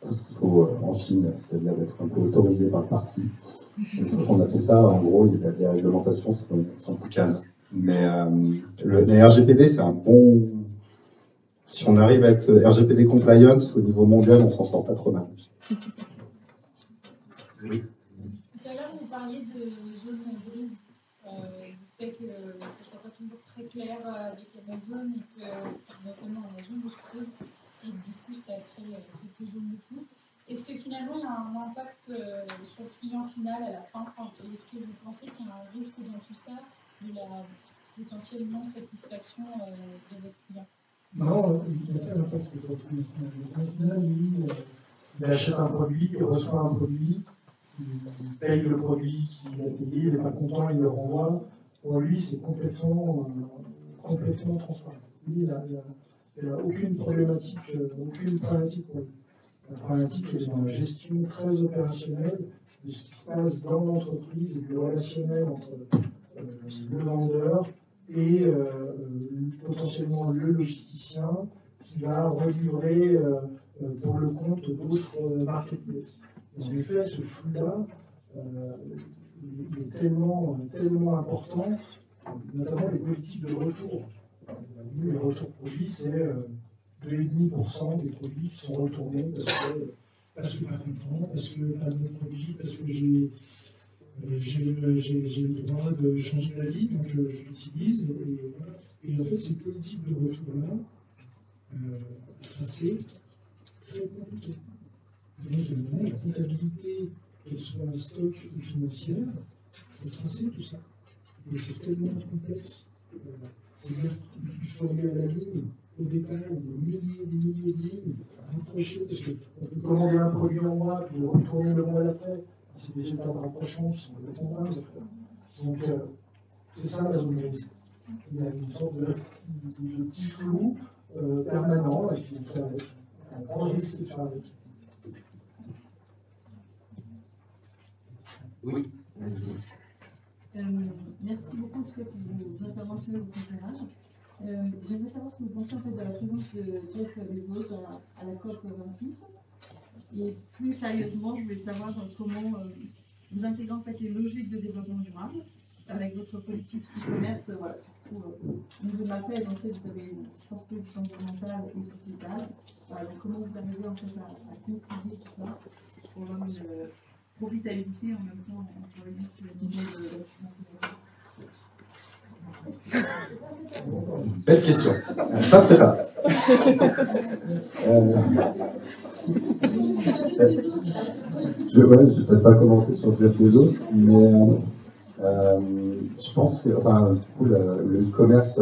tout ce qu'il faut en Chine, c'est-à-dire d'être un peu autorisé par le parti. Une fois qu'on a fait ça, en gros, les réglementations sont plus calmes. Mais les RGPD, c'est un bon... Si on arrive à être RGPD compliant au niveau mondial, on s'en sort pas trop mal. Oui. Tout à l'heure, vous parliez de zone grise, du fait que ça ne soit pas toujours très clair avec Amazon et que notamment Amazon le suppose, et du coup ça crée quelques zones de flou. Est-ce que finalement il y a un impact sur le client final à la fin? Est-ce que vous pensez qu'il y a un risque dans tout ça de la potentiellement satisfaction de votre client? Non, il n'y a pas d'impact de votre client. Le client final, lui, il achète un produit, il reçoit un produit, il paye le produit qu'il a payé, il n'est pas content, il le renvoie. Pour lui, c'est complètement transparent. Lui, il n'a aucune problématique pour lui. La problématique, elle est dans la gestion très opérationnelle de ce qui se passe dans l'entreprise et du relationnel entre le vendeur et potentiellement le logisticien qui va relivrer pour le compte d'autres marketplaces. En effet, ce flux-là, il est tellement important, notamment les politiques de retour. Les retours produits, c'est 2,5% des produits qui sont retournés parce que pas content, parce que pas de bon produit, parce que j'ai le droit de changer d'avis, donc je l'utilise. Et en fait, ces politiques de retour-là, tracées, très compliquées. Donc, la comptabilité, qu'elle soit stock ou financière, il faut tracer tout ça. Et c'est tellement complexe. C'est-à-dire qu'il faut aller à la ligne, au détail, des milliers de lignes, rapprocher, parce qu'on peut commander un produit en mois, puis le retourner le mois d'après. C'est des états de rapprochement qui sont complètement dingues. Donc, c'est ça la zone grise. Il y a une sorte de petit flou permanent et puis on fait avec. On prend le risque de faire avec. Oui, merci. Merci beaucoup en tout cas pour vos interventions et vos éclairages. J'aimerais savoir ce que vous pensez en fait de la présence de Jeff Bezos à la COP 26. Et plus sérieusement, je voulais savoir comment vous intégrez en fait les logiques de développement durable avec votre politique e-commerce, voilà, surtout au niveau de la paix, on sait que vous avez une forte politique environnementale et sociétale. Voilà, donc comment vous arrivez en fait à concilier tout ça pour avoir une profitabilité en même temps en travaillant sur le niveau de Belle question. Pas très rare. Je vais peut-être pas commenter sur Jeff Bezos, mais je pense que, enfin, du coup, le e-commerce,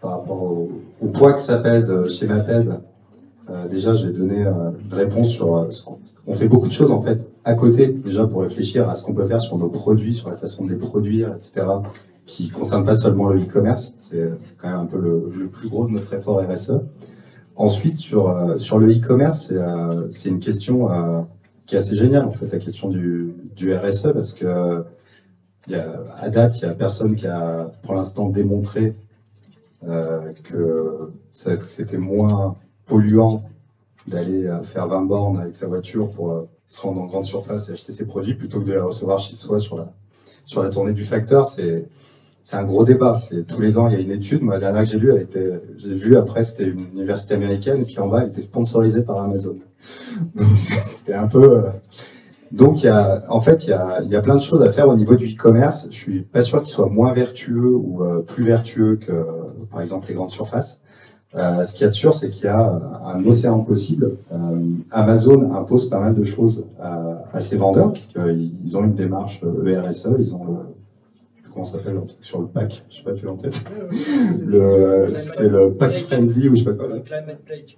par rapport au poids que ça pèse chez Maped, déjà, je vais donner une réponse sur ce qu'on fait beaucoup de choses en fait à côté, déjà pour réfléchir à ce qu'on peut faire sur nos produits, sur la façon de les produire, etc., qui ne concerne pas seulement le e-commerce. C'est quand même un peu le plus gros de notre effort RSE. Ensuite, sur le e-commerce, c'est une question qui est assez géniale en fait, la question du RSE, parce que à date, il n'y a personne qui a pour l'instant démontré que c'était moins polluant d'aller faire 20 bornes avec sa voiture pour se rendre en grande surface et acheter ses produits plutôt que de les recevoir chez soi sur la tournée du facteur. C'est un gros débat. Tous les ans, il y a une étude. Moi, la dernière que j'ai lue, j'ai vu après, c'était une université américaine, et puis en bas, elle était sponsorisée par Amazon. Donc, c'était un peu... Donc, en fait, il y a plein de choses à faire au niveau du e-commerce. Je suis pas sûr qu'il soit moins vertueux ou plus vertueux que, par exemple, les grandes surfaces. Ce qu'il y a de sûr, c'est qu'il y a un océan possible. Amazon impose pas mal de choses à ses vendeurs, parce qu'ils ont une démarche ERSE, ils ont comment ça s'appelle, un truc sur le pack, je sais pas, tu l'as en tête. C'est le pack friendly ou je sais pas quoi. Climate Pledge.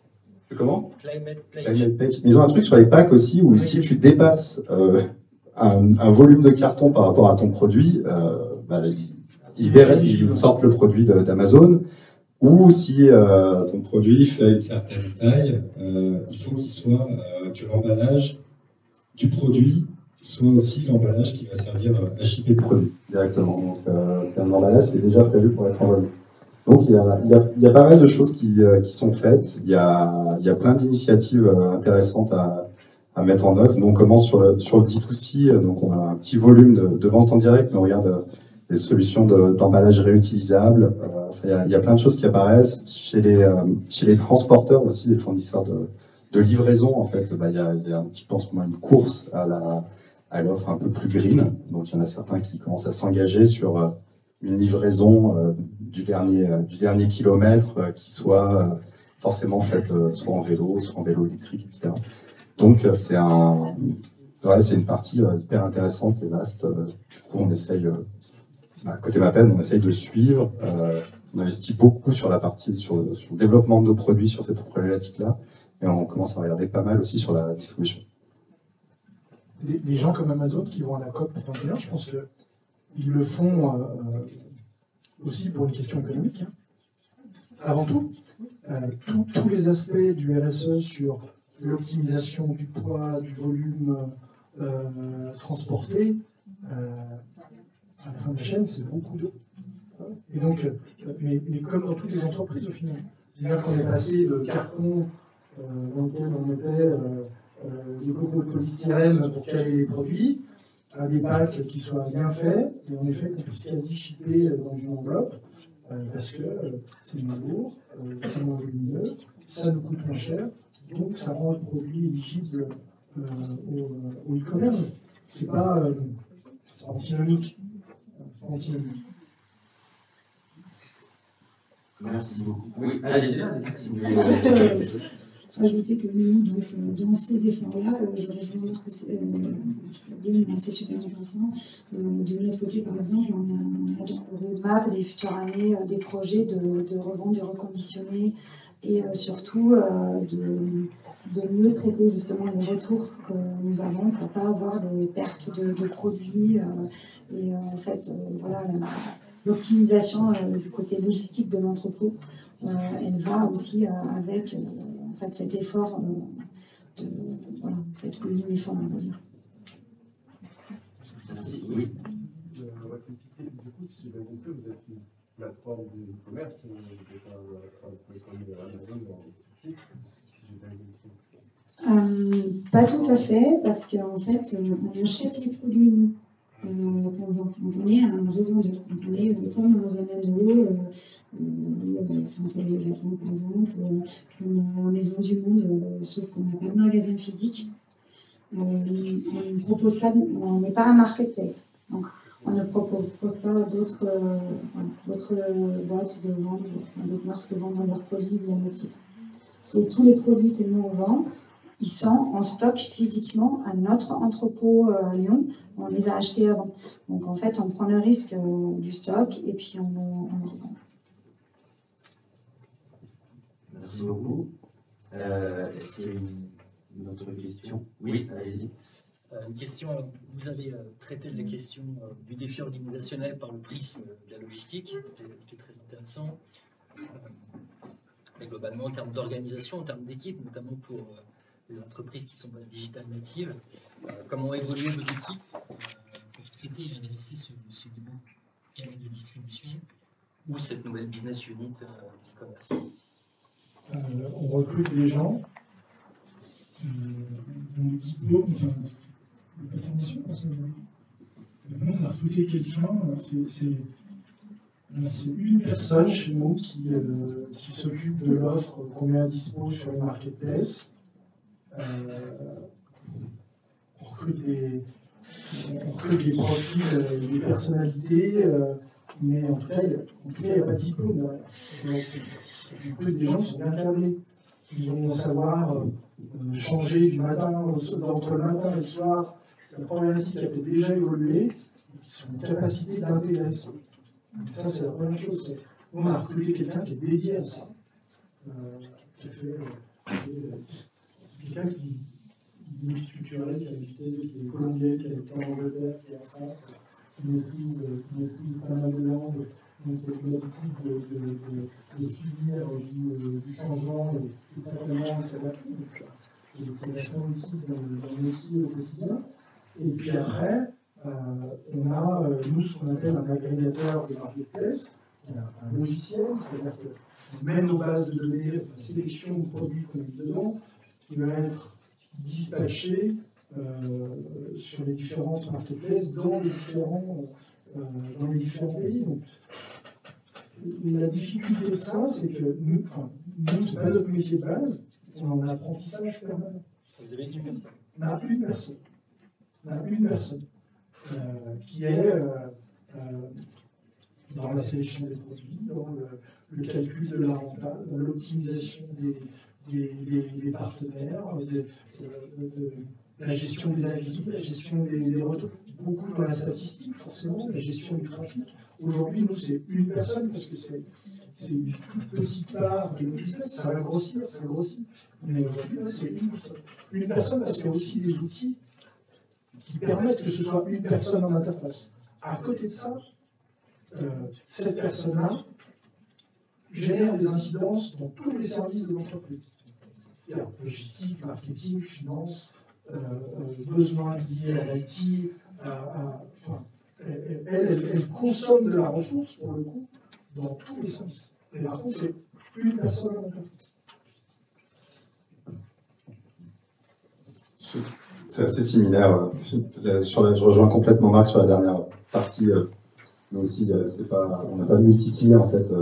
Comment? Climate Pledge. Ils ont un truc sur les packs aussi où si tu dépasses un volume de carton par rapport à ton produit, ils sortent le produit d'Amazon. Ou si ton produit fait une certaine taille, il faut qu'il soit que l'emballage du produit soit aussi l'emballage qui va servir à shipper le produit directement. Donc c'est un emballage qui est déjà prévu pour être envoyé. Donc il y a pas mal de choses qui sont faites. Il y a plein d'initiatives intéressantes à mettre en œuvre. Nous on commence sur le D2C, donc on a un petit volume de vente en direct, mais on regarde des solutions d'emballage réutilisable. Il y a plein de choses qui apparaissent chez les transporteurs aussi, les fournisseurs de livraison. En fait, il y a un petit peu en ce moment une course à l'offre un peu plus green. Donc il y en a certains qui commencent à s'engager sur une livraison du dernier kilomètre qui soit forcément faite soit en vélo électrique, etc. Donc c'est une partie hyper intéressante et vaste. Du coup, on essaye côté MAPED, on essaye de suivre. On investit beaucoup sur la partie, sur le développement de nos produits, sur cette problématique-là. Et on commence à regarder pas mal aussi sur la distribution. Des gens comme Amazon qui vont à la COP 21, je pense qu'ils le font aussi pour une question économique. Hein. Avant tout, tous les aspects du RSE sur l'optimisation du poids, du volume transporté, à la fin de la chaîne, c'est beaucoup d'eau. Et donc, mais comme dans toutes les entreprises au final. C'est-à-dire qu'on est passé de carton dans lequel on mettait des copeaux de polystyrène pour caler les produits, à des packs qui soient bien faits, et en effet qu'on puisse quasi shipper dans une enveloppe, parce que c'est moins lourd, c'est moins volumineux, ça nous coûte moins cher, donc ça rend le produit éligible au e-commerce. C'est pas antinomique. Merci beaucoup. Oui, allez-y, si vous voulez. Ajouter que nous, donc, dans ces efforts-là, je rejoins Marc, c'est super intéressant. De notre côté, par exemple, on a dans le roadmap des futures années des projets de revente, de reconditionner et surtout de mieux traiter justement les retours que nous avons pour ne pas avoir des pertes de produits. Et en fait, voilà, l'optimisation du côté logistique de l'entrepôt, elle va aussi avec en fait, cet effort, voilà, cette colline d'efforts, on va dire. Merci. Oui. Du coup, si j'ai bien compris, vous êtes une plateforme de e-commerce, vous êtes comme Amazon dans l'optique, si j'ai bien compris. Pas tout à fait, parce qu'en fait, on achète les produits, nous, qu'on vend. Donc, on est un revendeur. Donc, on est comme un Zalando, enfin, pour les vêtements, par exemple, comme Maison du Monde, sauf qu'on n'a pas de magasin physique. On ne propose pas, on n'est pas un marketplace. Donc, on ne propose pas d'autres boîtes de vente, enfin, d'autres marques de vendre leurs produits via notre site. C'est tous les produits que nous on vend. Ils sont en stock physiquement à notre entrepôt à Lyon. On les a achetés avant. Donc en fait, on prend le risque du stock et puis on le revend. Merci beaucoup. Est-ce qu'il y a une autre question? Oui, allez-y. Une question, vous avez traité de la question du défi organisationnel par le prisme de la logistique. C'était très intéressant. Mais globalement, en termes d'organisation, en termes d'équipe, notamment pour les entreprises qui sont digital natives, comment évoluer vos équipes pour traiter et adresser ce nouveau canal de distribution ou cette nouvelle business unit e-commerce? On recrute des gens, dont les diplômes, enfin, de formation, parce que on a recruté quelqu'un, c'est une personne chez nous qui s'occupe de l'offre qu'on met à dispo sur les marketplaces. On recrute des profils, des personnalités, mais en tout cas, il n'y a pas de diplôme derrière. On recrute des gens qui sont bien câblés, qui vont savoir changer du matin, entre le matin et le soir. La problématique a fait déjà évoluer, qui sont en capacité d'intégrer ça. Donc ça, c'est la première chose. On a recruté quelqu'un qui est dédié à ça, qui a fait quelqu'un qui est multiculturel, qui est colombien, qui a été en Angleterre, qui est en France, qui maîtrise pas mal de langues, donc qui a l'habitude de subir du changement et certainement de s'adapter. C'est vachement utile dans le métier au quotidien. Et puis après, on a, nous, ce qu'on appelle un agrégateur de marketplace, un logiciel, c'est-à-dire qu'on met nos bases de données, la sélection de produits qu'on met dedans, qui va être dispatché sur les différentes marketplaces dans les différents pays. Donc, la difficulté de ça, c'est que nous, c'est pas notre métier de base, on a un apprentissage permanent. Vous avez une personne? On a une personne qui est dans la sélection des produits, dans le calcul de la renta, dans l'optimisation des partenaires, la gestion des avis, la gestion des retours, beaucoup dans la statistique, forcément, la gestion du trafic. Aujourd'hui, nous, c'est une personne, parce que c'est une toute petite part de notre business, ça va grossir, ça grossit. Mais aujourd'hui, c'est une personne. Une personne, parce qu'il y a aussi des outils qui permettent que ce soit une personne en interface. À côté de ça, cette personne-là génère des incidences dans tous les services de l'entreprise. Logistique, marketing, finance, besoins liés à l'IT, elle consomme de la ressource, pour le coup, dans tous les services. Et par contre, c'est une personne en interface. C'est assez similaire. Je rejoins complètement Marc sur la dernière partie. Nous aussi, on n'a pas multiplié en fait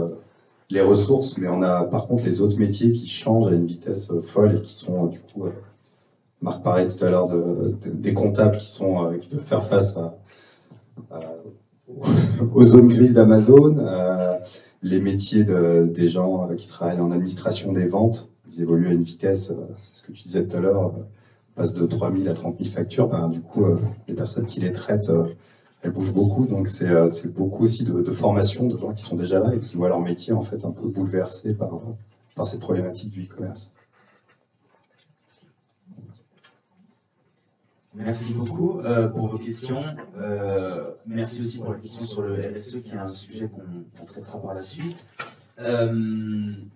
les ressources, mais on a par contre les autres métiers qui changent à une vitesse folle et qui sont du coup, Marc parlait tout à l'heure des comptables qui doivent faire face aux zones grises d'Amazon, les métiers des gens qui travaillent en administration des ventes, ils évoluent à une vitesse, c'est ce que tu disais tout à l'heure, passe de 3 000 à 30 000 factures, du coup, les personnes qui les traitent, elles bougent beaucoup, donc c'est beaucoup aussi de formation de gens qui sont déjà là et qui voient leur métier en fait un peu bouleversé par cette problématique du e-commerce. Merci beaucoup pour vos questions. Merci aussi pour la question sur le RSE, qui est un sujet qu'on traitera par la suite.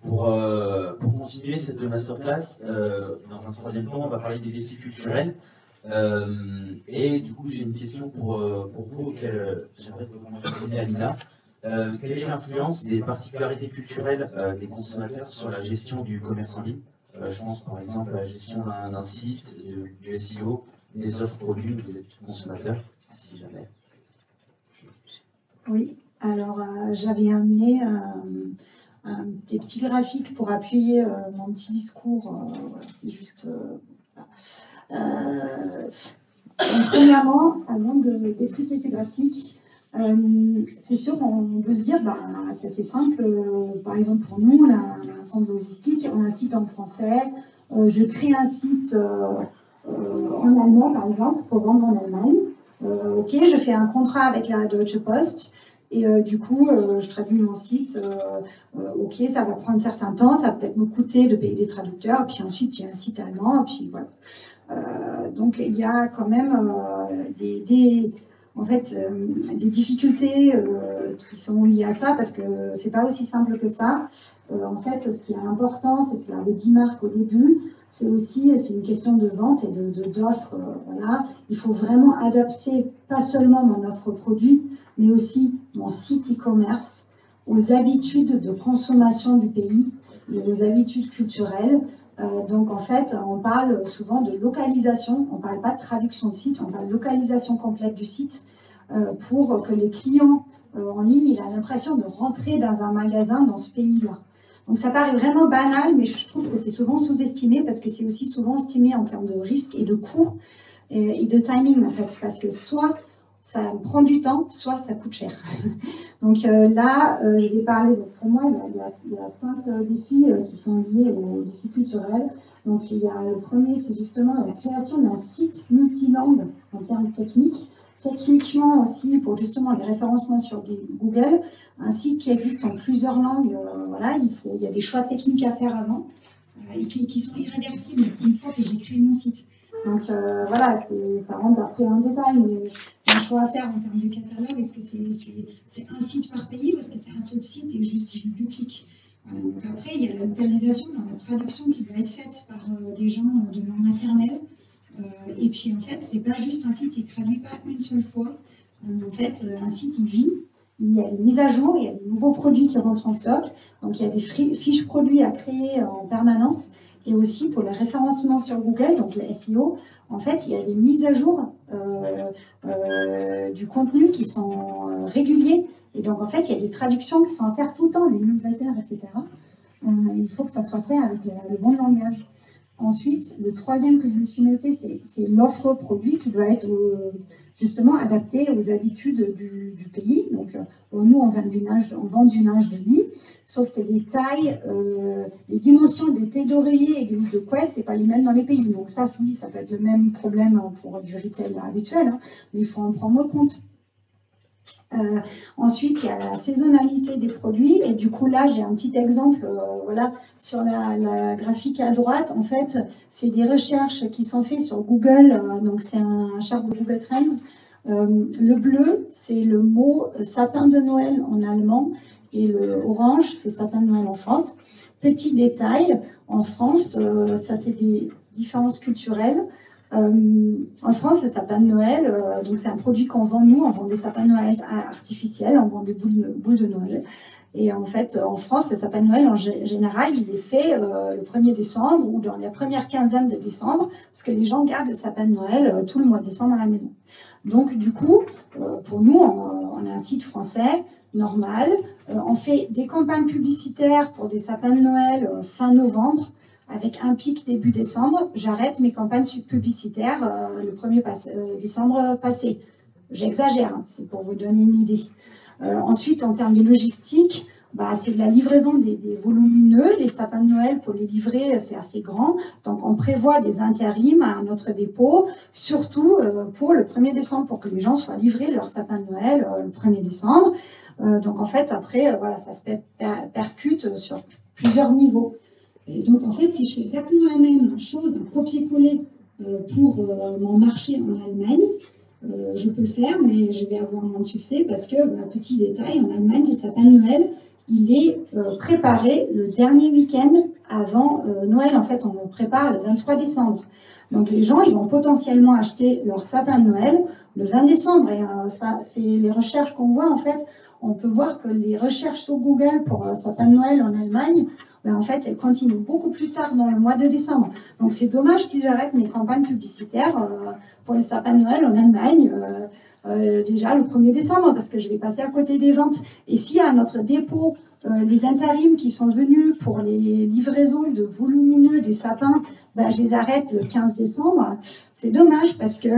Pour continuer cette masterclass, dans un troisième temps, on va parler des défis culturels. Et du coup, j'ai une question pour vous, auquel j'aimerais que vous répondiez, Alina. Quelle est l'influence des particularités culturelles des consommateurs sur la gestion du commerce en ligne? Je pense par exemple à la gestion d'un site, du SEO, des offres produits ou des habitudes consommateurs, si jamais. Oui, alors j'avais amené des petits graphiques pour appuyer mon petit discours. Voilà, c'est juste. Premièrement, avant d'expliquer ces graphiques, c'est sûr, on peut se dire, c'est assez simple. Par exemple, pour nous, on a un centre logistique, on a un site en français. Je crée un site en allemand, par exemple, pour vendre en Allemagne. Ok, je fais un contrat avec la Deutsche Post. Et du coup, je traduis mon site. Ok, ça va prendre un certain temps, ça va peut-être me coûter de payer des traducteurs. Puis ensuite, il y a un site allemand. Et puis voilà. Donc, il y a quand même des difficultés qui sont liées à ça, parce que c'est pas aussi simple que ça. En fait, ce qui est important, c'est ce qu'avait dit Marc au début, c'est une question de vente et d'offres. Voilà. Il faut vraiment adapter pas seulement mon offre produit, mais aussi mon site e-commerce aux habitudes de consommation du pays et aux habitudes culturelles. Donc en fait, on parle souvent de localisation, on ne parle pas de traduction de site, on parle de localisation complète du site pour que les clients en ligne aient l'impression de rentrer dans un magasin dans ce pays-là. Donc ça paraît vraiment banal, mais je trouve que c'est souvent sous-estimé parce que c'est aussi souvent estimé en termes de risque et de coût et de timing en fait, parce que soit ça prend du temps, soit ça coûte cher. Donc là, je vais parler, donc pour moi, il y a 5 défis qui sont liés aux défis culturels. Donc il y a le premier, c'est justement la création d'un site multilangue en termes techniques. Techniquement aussi, pour justement les référencements sur Google, un site qui existe en plusieurs langues, voilà, il y a des choix techniques à faire avant et qui sont irréversibles une fois que j'ai créé mon site. Donc voilà, ça rentre après en détail, mais un choix à faire en termes de catalogue, est-ce que c'est un site par pays ou est-ce que c'est un seul site et juste je duplique? Donc après, il y a la localisation dans la traduction qui doit être faite par des gens de langue maternelle. Et puis en fait, c'est pas juste un site, il ne traduit pas une seule fois. En fait, un site, il vit, il y a des mises à jour, il y a des nouveaux produits qui rentrent en stock. Donc il y a des fiches produits à créer en permanence. Et aussi pour le référencement sur Google, donc le SEO, en fait, il y a des mises à jour du contenu qui sont réguliers. Et donc, en fait, il y a des traductions qui sont à faire tout le temps, les newsletters, etc. Il faut que ça soit fait avec le bon langage. Ensuite, le troisième que je me suis noté, c'est l'offre produit qui doit être justement adaptée aux habitudes du pays. Donc, nous, on vend du linge de lit, sauf que les tailles, les dimensions des thés d'oreiller et des lits de couette, c'est pas les mêmes dans les pays. Donc ça, oui, ça peut être le même problème pour du retail habituel, hein, mais il faut en prendre compte. Ensuite, il y a la saisonnalité des produits, et du coup là j'ai un petit exemple, voilà, sur la graphique à droite. En fait, c'est des recherches qui sont faites sur Google, donc c'est un chart de Google Trends. Le bleu, c'est le mot sapin de Noël en allemand, et le orange, c'est sapin de Noël en France. Petit détail, en France, ça c'est des différences culturelles. En France, le sapin de Noël, donc c'est un produit qu'on vend nous, on vend des sapins de Noël artificiels, on vend des boules de Noël. Et en fait, en France, le sapin de Noël, en général, il est fait le 1er décembre ou dans la première quinzaine de décembre, parce que les gens gardent le sapin de Noël tout le mois de décembre à la maison. Donc du coup, pour nous, on a un site français normal, on fait des campagnes publicitaires pour des sapins de Noël fin novembre, avec un pic début décembre. J'arrête mes campagnes publicitaires le 1er décembre passé. J'exagère, hein, c'est pour vous donner une idée. Ensuite, en termes de logistique, c'est de la livraison des volumineux. Les sapins de Noël, pour les livrer, c'est assez grand. Donc, on prévoit des intérims à notre dépôt, surtout pour le 1er décembre, pour que les gens soient livrés leur sapin de Noël le 1er décembre. Donc, en fait, après, voilà, ça se percute sur plusieurs niveaux. Et donc, en fait, si je fais exactement la même chose, un copier-coller pour mon marché en Allemagne, je peux le faire, mais je vais avoir moins de succès parce que, petit détail, en Allemagne, le sapin de Noël, il est préparé le dernier week-end avant Noël. En fait, on le prépare le 23 décembre. Donc, les gens, ils vont potentiellement acheter leur sapin de Noël le 20 décembre. Et ça, c'est les recherches qu'on voit, en fait. On peut voir que les recherches sur Google pour sapin de Noël en Allemagne, en fait, elles continuent beaucoup plus tard dans le mois de décembre. Donc, c'est dommage si j'arrête mes campagnes publicitaires pour les sapins de Noël en Allemagne déjà le 1er décembre, parce que je vais passer à côté des ventes. Et si à notre dépôt, les intérims qui sont venus pour les livraisons de volumineux des sapins, je les arrête le 15 décembre, c'est dommage parce que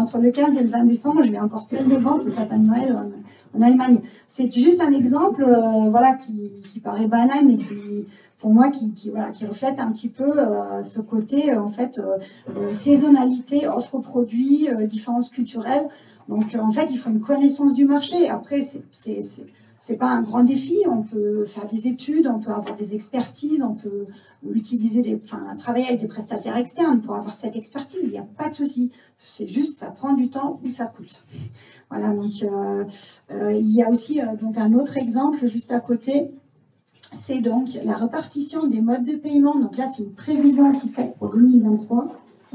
entre le 15 et le 20 décembre, je vais encore plein de ventes de sapins de Noël en Allemagne. C'est juste un exemple voilà, qui paraît banal, mais qui, pour moi, qui reflète un petit peu ce côté, en fait, saisonnalité, offre produit, différences culturelles. Donc, en fait, il faut une connaissance du marché. Après, c'est pas un grand défi. On peut faire des études, on peut avoir des expertises, on peut utiliser travailler avec des prestataires externes pour avoir cette expertise. Il n'y a pas de souci. C'est juste, ça prend du temps ou ça coûte. Voilà. Donc, il y a aussi donc un autre exemple juste à côté. C'est donc la répartition des modes de paiement. Donc là, c'est une prévision qui fait pour 2023.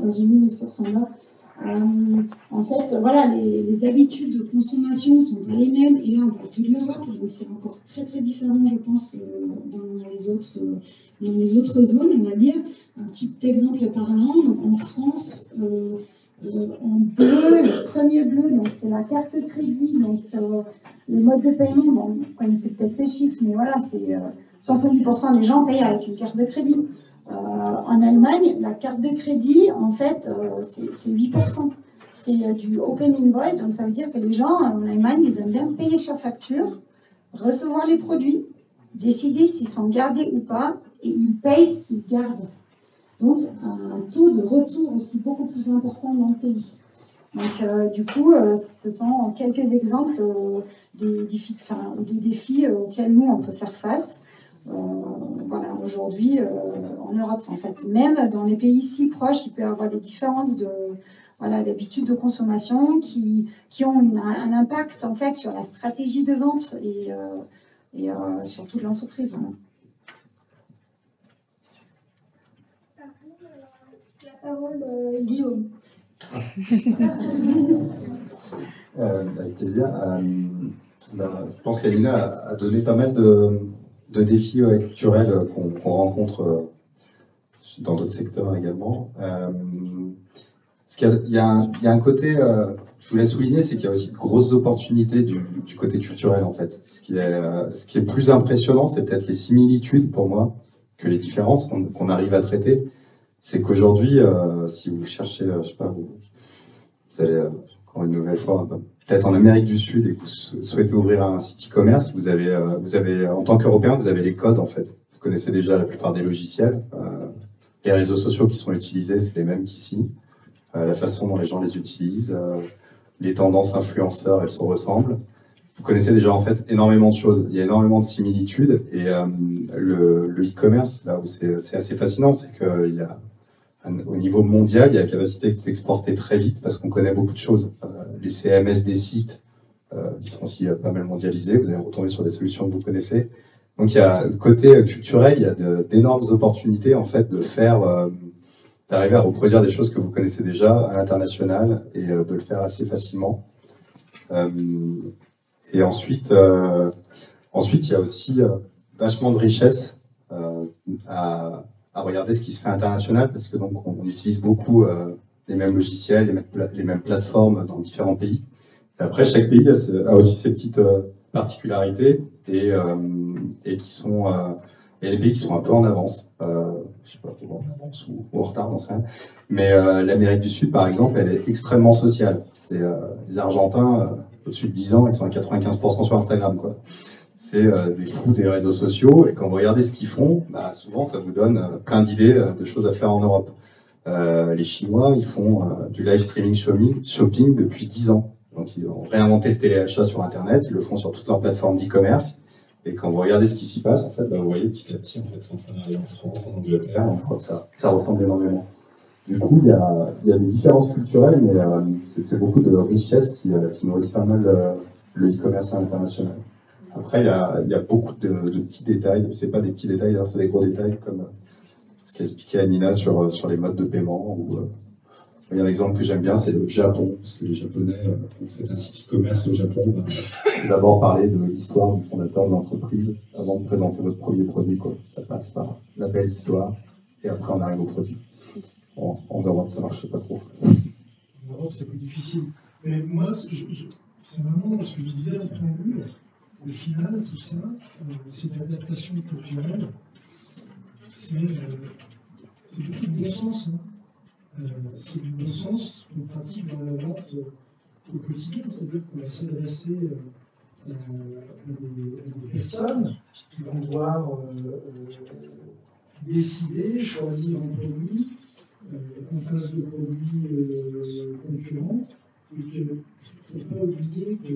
J'ai mis les sources en bas. En fait, voilà, les habitudes de consommation ne sont pas les mêmes. Et là, on parle plus de l'Europe, donc c'est encore très très différent, je pense, dans les autres zones, on va dire. Un petit exemple parlant. Donc en France, en bleu, le premier bleu, donc c'est la carte crédit. Donc les modes de paiement, bon, vous connaissez peut-être ces chiffres, mais voilà, c'est 70% des gens payent avec une carte de crédit. En Allemagne, la carte de crédit, en fait, c'est 8%. C'est du open invoice, donc ça veut dire que les gens en Allemagne, ils aiment bien payer sur facture, recevoir les produits, décider s'ils sont gardés ou pas, et ils payent ce qu'ils gardent. Donc, un taux de retour aussi beaucoup plus important dans le pays. Donc, du coup, ce sont quelques exemples des défis auxquels nous, on peut faire face. Voilà, aujourd'hui, en Europe, en fait, même dans les pays si proches, il peut y avoir des différences d'habitudes de consommation qui ont un impact, en fait, sur la stratégie de vente et sur toute l'entreprise. Voilà. La parole, Guillaume. Avec plaisir. Je pense qu'Alina a donné pas mal de défis culturels qu'on rencontre dans d'autres secteurs également. Il y a un côté, je voulais souligner, c'est qu'il y a aussi de grosses opportunités du côté culturel en fait. Ce qui est plus impressionnant, c'est peut-être les similitudes pour moi que les différences qu'on arrive à traiter. c'est qu'aujourd'hui, si vous cherchez, je sais pas, vous allez encore une nouvelle fois, peut-être en Amérique du Sud et que vous souhaitez ouvrir un site e-commerce, vous avez, en tant qu'Européen, vous avez les codes en fait. Vous connaissez déjà la plupart des logiciels. Les réseaux sociaux qui sont utilisés, c'est les mêmes qu'ici. La façon dont les gens les utilisent, les tendances influenceurs, elles se ressemblent. Vous connaissez déjà en fait énormément de choses. Il y a énormément de similitudes et le e-commerce, là où c'est assez fascinant, c'est qu'il y a au niveau mondial, il y a la capacité de s'exporter très vite parce qu'on connaît beaucoup de choses. Les CMS des sites, ils sont aussi pas mal mondialisés. Vous allez retomber sur des solutions que vous connaissez. Donc, il y a côté culturel, il y a d'énormes opportunités en fait de faire, d'arriver à reproduire des choses que vous connaissez déjà à l'international et de le faire assez facilement. Et ensuite, il y a aussi vachement de richesse à regarder ce qui se fait international, parce que donc on utilise beaucoup les mêmes logiciels, les mêmes plateformes dans différents pays. Et après, chaque pays a aussi ses petites particularités et qui sont il y a des pays qui sont un peu en avance, je sais pas, en avance ou en retard, j'en sais rien. Mais l'Amérique du Sud, par exemple, elle est extrêmement sociale. C'est les Argentins, au-dessus de 10 ans, ils sont à 95% sur Instagram, quoi. C'est des fous des réseaux sociaux, et quand vous regardez ce qu'ils font, bah, souvent ça vous donne plein d'idées de choses à faire en Europe. Les Chinois, ils font du live streaming shopping depuis 10 ans. Donc ils ont réinventé le téléachat sur Internet, ils le font sur toutes leurs plateformes d'e-commerce. Et quand vous regardez ce qui s'y passe, en fait, bah, vous voyez petit à petit, en fait, c'est en train d'arriver en France, en Angleterre, on voit que ça ressemble énormément. Du coup, il y a des différences culturelles, mais c'est beaucoup de richesses qui nourrissent pas mal le e-commerce à l'international. Après, il y a beaucoup de petits détails. C'est pas des petits détails, d'ailleurs, c'est des gros détails, comme ce qu'a expliqué Anina sur les modes de paiement. Il y a un exemple que j'aime bien, c'est le Japon, parce que les Japonais ont fait un site e-commerce au Japon. Faut d'abord parler de l'histoire du fondateur de l'entreprise avant de présenter votre premier produit, quoi. Ça passe par la belle histoire, et après on arrive au produit. En Europe, ça marche pas trop. En Europe, c'est plus difficile. Mais moi, c'est vraiment ce que je disais en préambule. Au final, tout ça, c'est de l'adaptation culturelle. C'est beaucoup de bon sens. Hein. C'est du bon sens qu'on pratique dans la vente au quotidien. C'est-à-dire qu'on va s'adresser à des personnes qui vont devoir décider, choisir un produit en face de produits concurrents. Et qu'il ne faut pas oublier que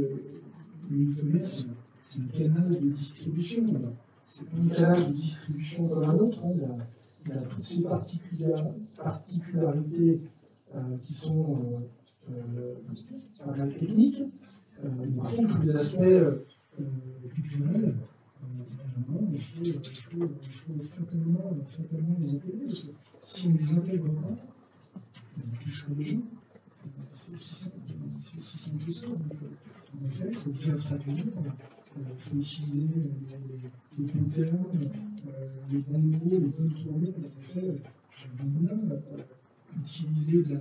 le e-commerce, c'est un canal de distribution. C'est pas un canal de distribution comme un autre. Hein. Il y a toutes ces particularités qui sont pas mal techniques. Par contre, tous les aspects culturels, il faut fatalement les intégrer. Parce que si on ne les intègre pas, on touche pas les gens. C'est aussi simple que ça. Donc, en effet, il faut bien traduire, il faut utiliser les bons termes, les bons mots, les bonnes tournures. En effet, j'aime bien utiliser de la.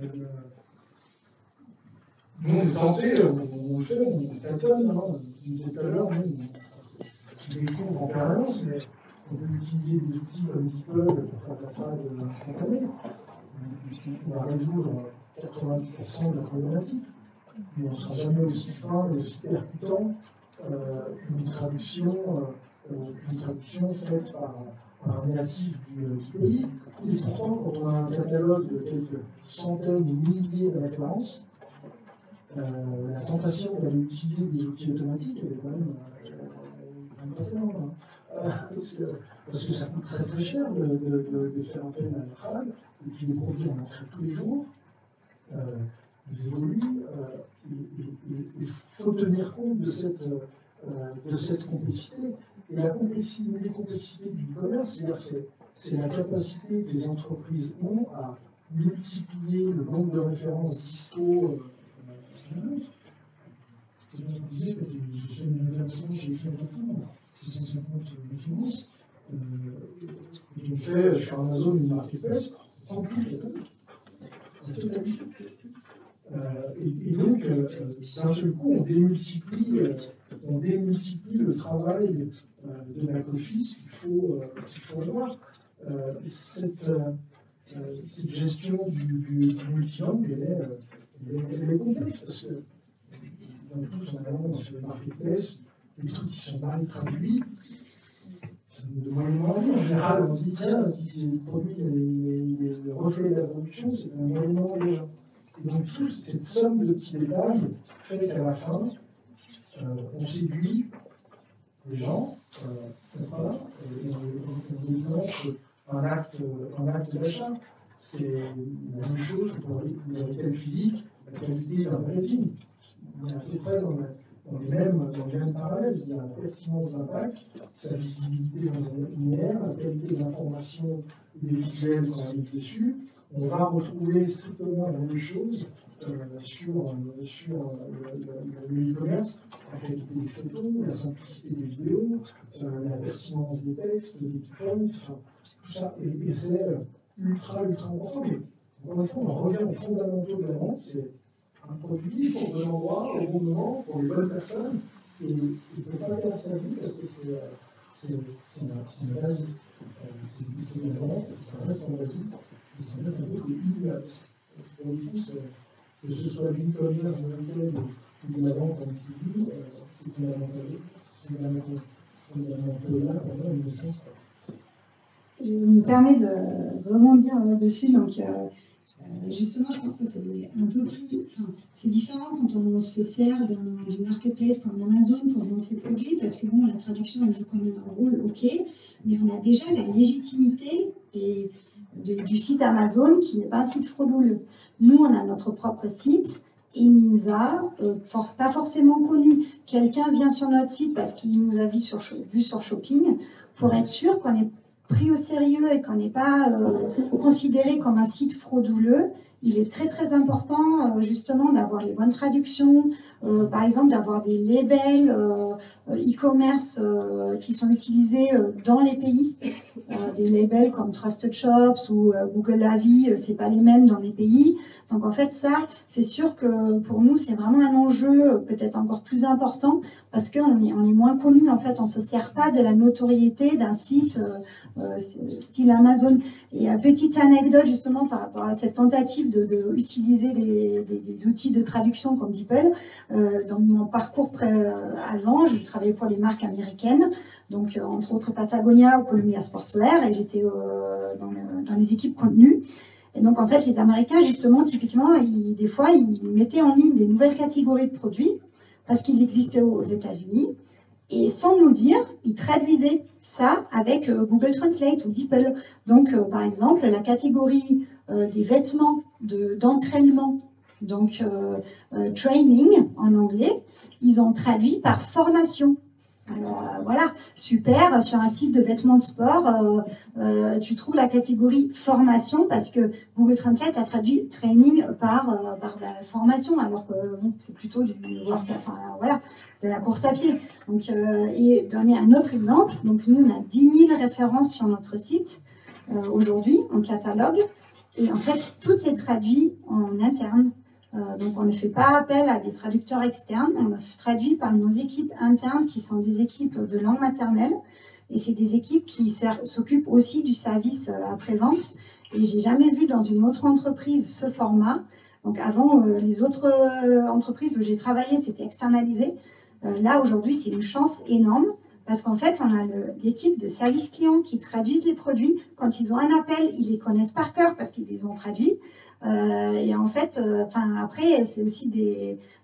Nous, on est tenté, on le fait, on tâtonne. Hein. Tout à l'heure, on découvre en permanence, mais on peut utiliser des outils comme DeepL pour faire de la trad instantanée. On va résoudre 90% de la problématique, mais on ne sera jamais aussi fin et aussi percutant qu'une traduction faite par un natif du pays. Et pourtant, quand on a un catalogue de quelques centaines ou milliers de références, la tentation d'aller utiliser des outils automatiques, elle est quand même pas faible. Parce que ça coûte très très cher de faire appel à un travail, et puis les produits on en crée tous les jours. Ils évoluent, il faut tenir compte de cette complexité. Et les complexités du e-commerce, c'est la capacité que les entreprises ont à multiplier le nombre de références dispo. Je disais que je fais une référence chez Carrefour, 650 références. Quand on fait sur Amazon une marketplace, en tout le catalogue. La totalité. Et donc, d'un seul coup, on démultiplie le travail de back-office qu'il faut avoir. cette gestion du multilangue, elle est complexe, parce que dans tous, notamment sur les marketplaces, les trucs qui sont mal traduits, ça nous donne moyennement envie. En général, on se dit, tiens, si le produit est le reflet de la traduction, c'est un moyennement envie. Et donc, toute cette somme de petits détails fait qu'à la fin, on séduit les gens, et on déclenche un acte d'achat. C'est la même chose que pour le retail physique, la qualité d'un packaging. On est à peu près dans les mêmes parallèles. Il y a la pertinence d'impact, sa visibilité dans un linéaire, la qualité de l'information des visuels quand on est dessus. On va retrouver strictement la même chose sur le e-commerce, la qualité des photos, la simplicité des vidéos, la pertinence des textes, des points, enfin, tout ça. Et c'est ultra important. Mais encore une fois, on revient aux fondamentaux de la vente. C'est un produit pour le bon endroit, au bon moment, pour les bonnes personnes. Et il ne faut pas perdre sa vie parce que c'est la base. C'est la vente, et ça reste en basique, et ça reste un peu immuable. Pour le coup, que ce soit du e-commerce, de retail ou de la vente en B2B, c'est fondamental là, pendant une naissance. Je me permets de rebondir là-dessus. Donc, justement, je pense que c'est un peu plus. Enfin, c'est différent quand on se sert d'une marketplace comme Amazon pour vendre ses produits, parce que bon, la traduction, elle joue quand même un rôle, ok, mais on a déjà la légitimité du site Amazon qui n'est pas un site frauduleux. Nous, on a notre propre site. Eminza, pas forcément connu. Quelqu'un vient sur notre site parce qu'il nous a vu sur Shopping pour être sûr qu'on est pris au sérieux et qu'on n'est pas considéré comme un site frauduleux. Il est très très important justement d'avoir les bonnes traductions, par exemple d'avoir des labels e-commerce qui sont utilisés dans les pays. Des labels comme Trusted Shops ou Google Avis, c'est pas les mêmes dans les pays. Donc en fait ça, c'est sûr que pour nous c'est vraiment un enjeu peut-être encore plus important parce qu'on est moins connu en fait, on se sert pas de la notoriété d'un site style Amazon. Et petite anecdote justement par rapport à cette tentative de utiliser des outils de traduction comme DeepL. Dans mon parcours avant, je travaillais pour les marques américaines, donc entre autres Patagonia ou Columbia Sportswear, et j'étais dans les équipes contenu. Et donc en fait les Américains justement typiquement, des fois ils mettaient en ligne des nouvelles catégories de produits parce qu'ils existaient aux États-Unis. Et sans nous le dire, ils traduisaient ça avec Google Translate ou DeepL. Donc, par exemple, la catégorie des vêtements d'entraînement, donc training en anglais, ils ont traduit par formation. Alors voilà, super, sur un site de vêtements de sport, tu trouves la catégorie formation parce que Google Translate a traduit training par formation, alors que bon, c'est plutôt du work, enfin voilà, de la course à pied. Donc, et donner un autre exemple, donc nous on a 10 000 références sur notre site aujourd'hui en catalogue, et en fait tout est traduit en interne. Donc on ne fait pas appel à des traducteurs externes, on traduit par nos équipes internes qui sont des équipes de langue maternelle et c'est des équipes qui s'occupent aussi du service après-vente et j'ai jamais vu dans une autre entreprise ce format. Donc avant les autres entreprises où j'ai travaillé c'était externalisé. Là aujourd'hui c'est une chance énorme parce qu'en fait on a l'équipe de service client qui traduisent les produits. Quand ils ont un appel ils les connaissent par cœur parce qu'ils les ont traduits. Et en fait, après, c'est aussi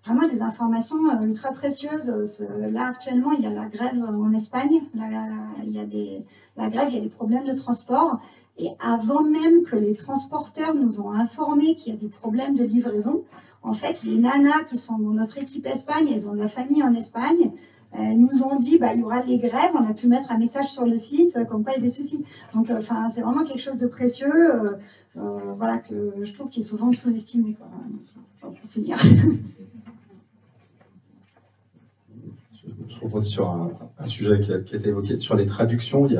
vraiment des informations ultra précieuses. Là, actuellement, il y a la grève en Espagne. Il y a des problèmes de transport. Et avant même que les transporteurs nous ont informé qu'il y a des problèmes de livraison, en fait, les nanas qui sont dans notre équipe Espagne, elles ont de la famille en Espagne, nous ont dit il y aura des grèves, on a pu mettre un message sur le site comme quoi il y a des soucis. Donc c'est vraiment quelque chose de précieux voilà, que je trouve qu'il est souvent sous-estimé. Pour finir. Je rebondis sur un sujet qui a été évoqué. Sur les traductions, il y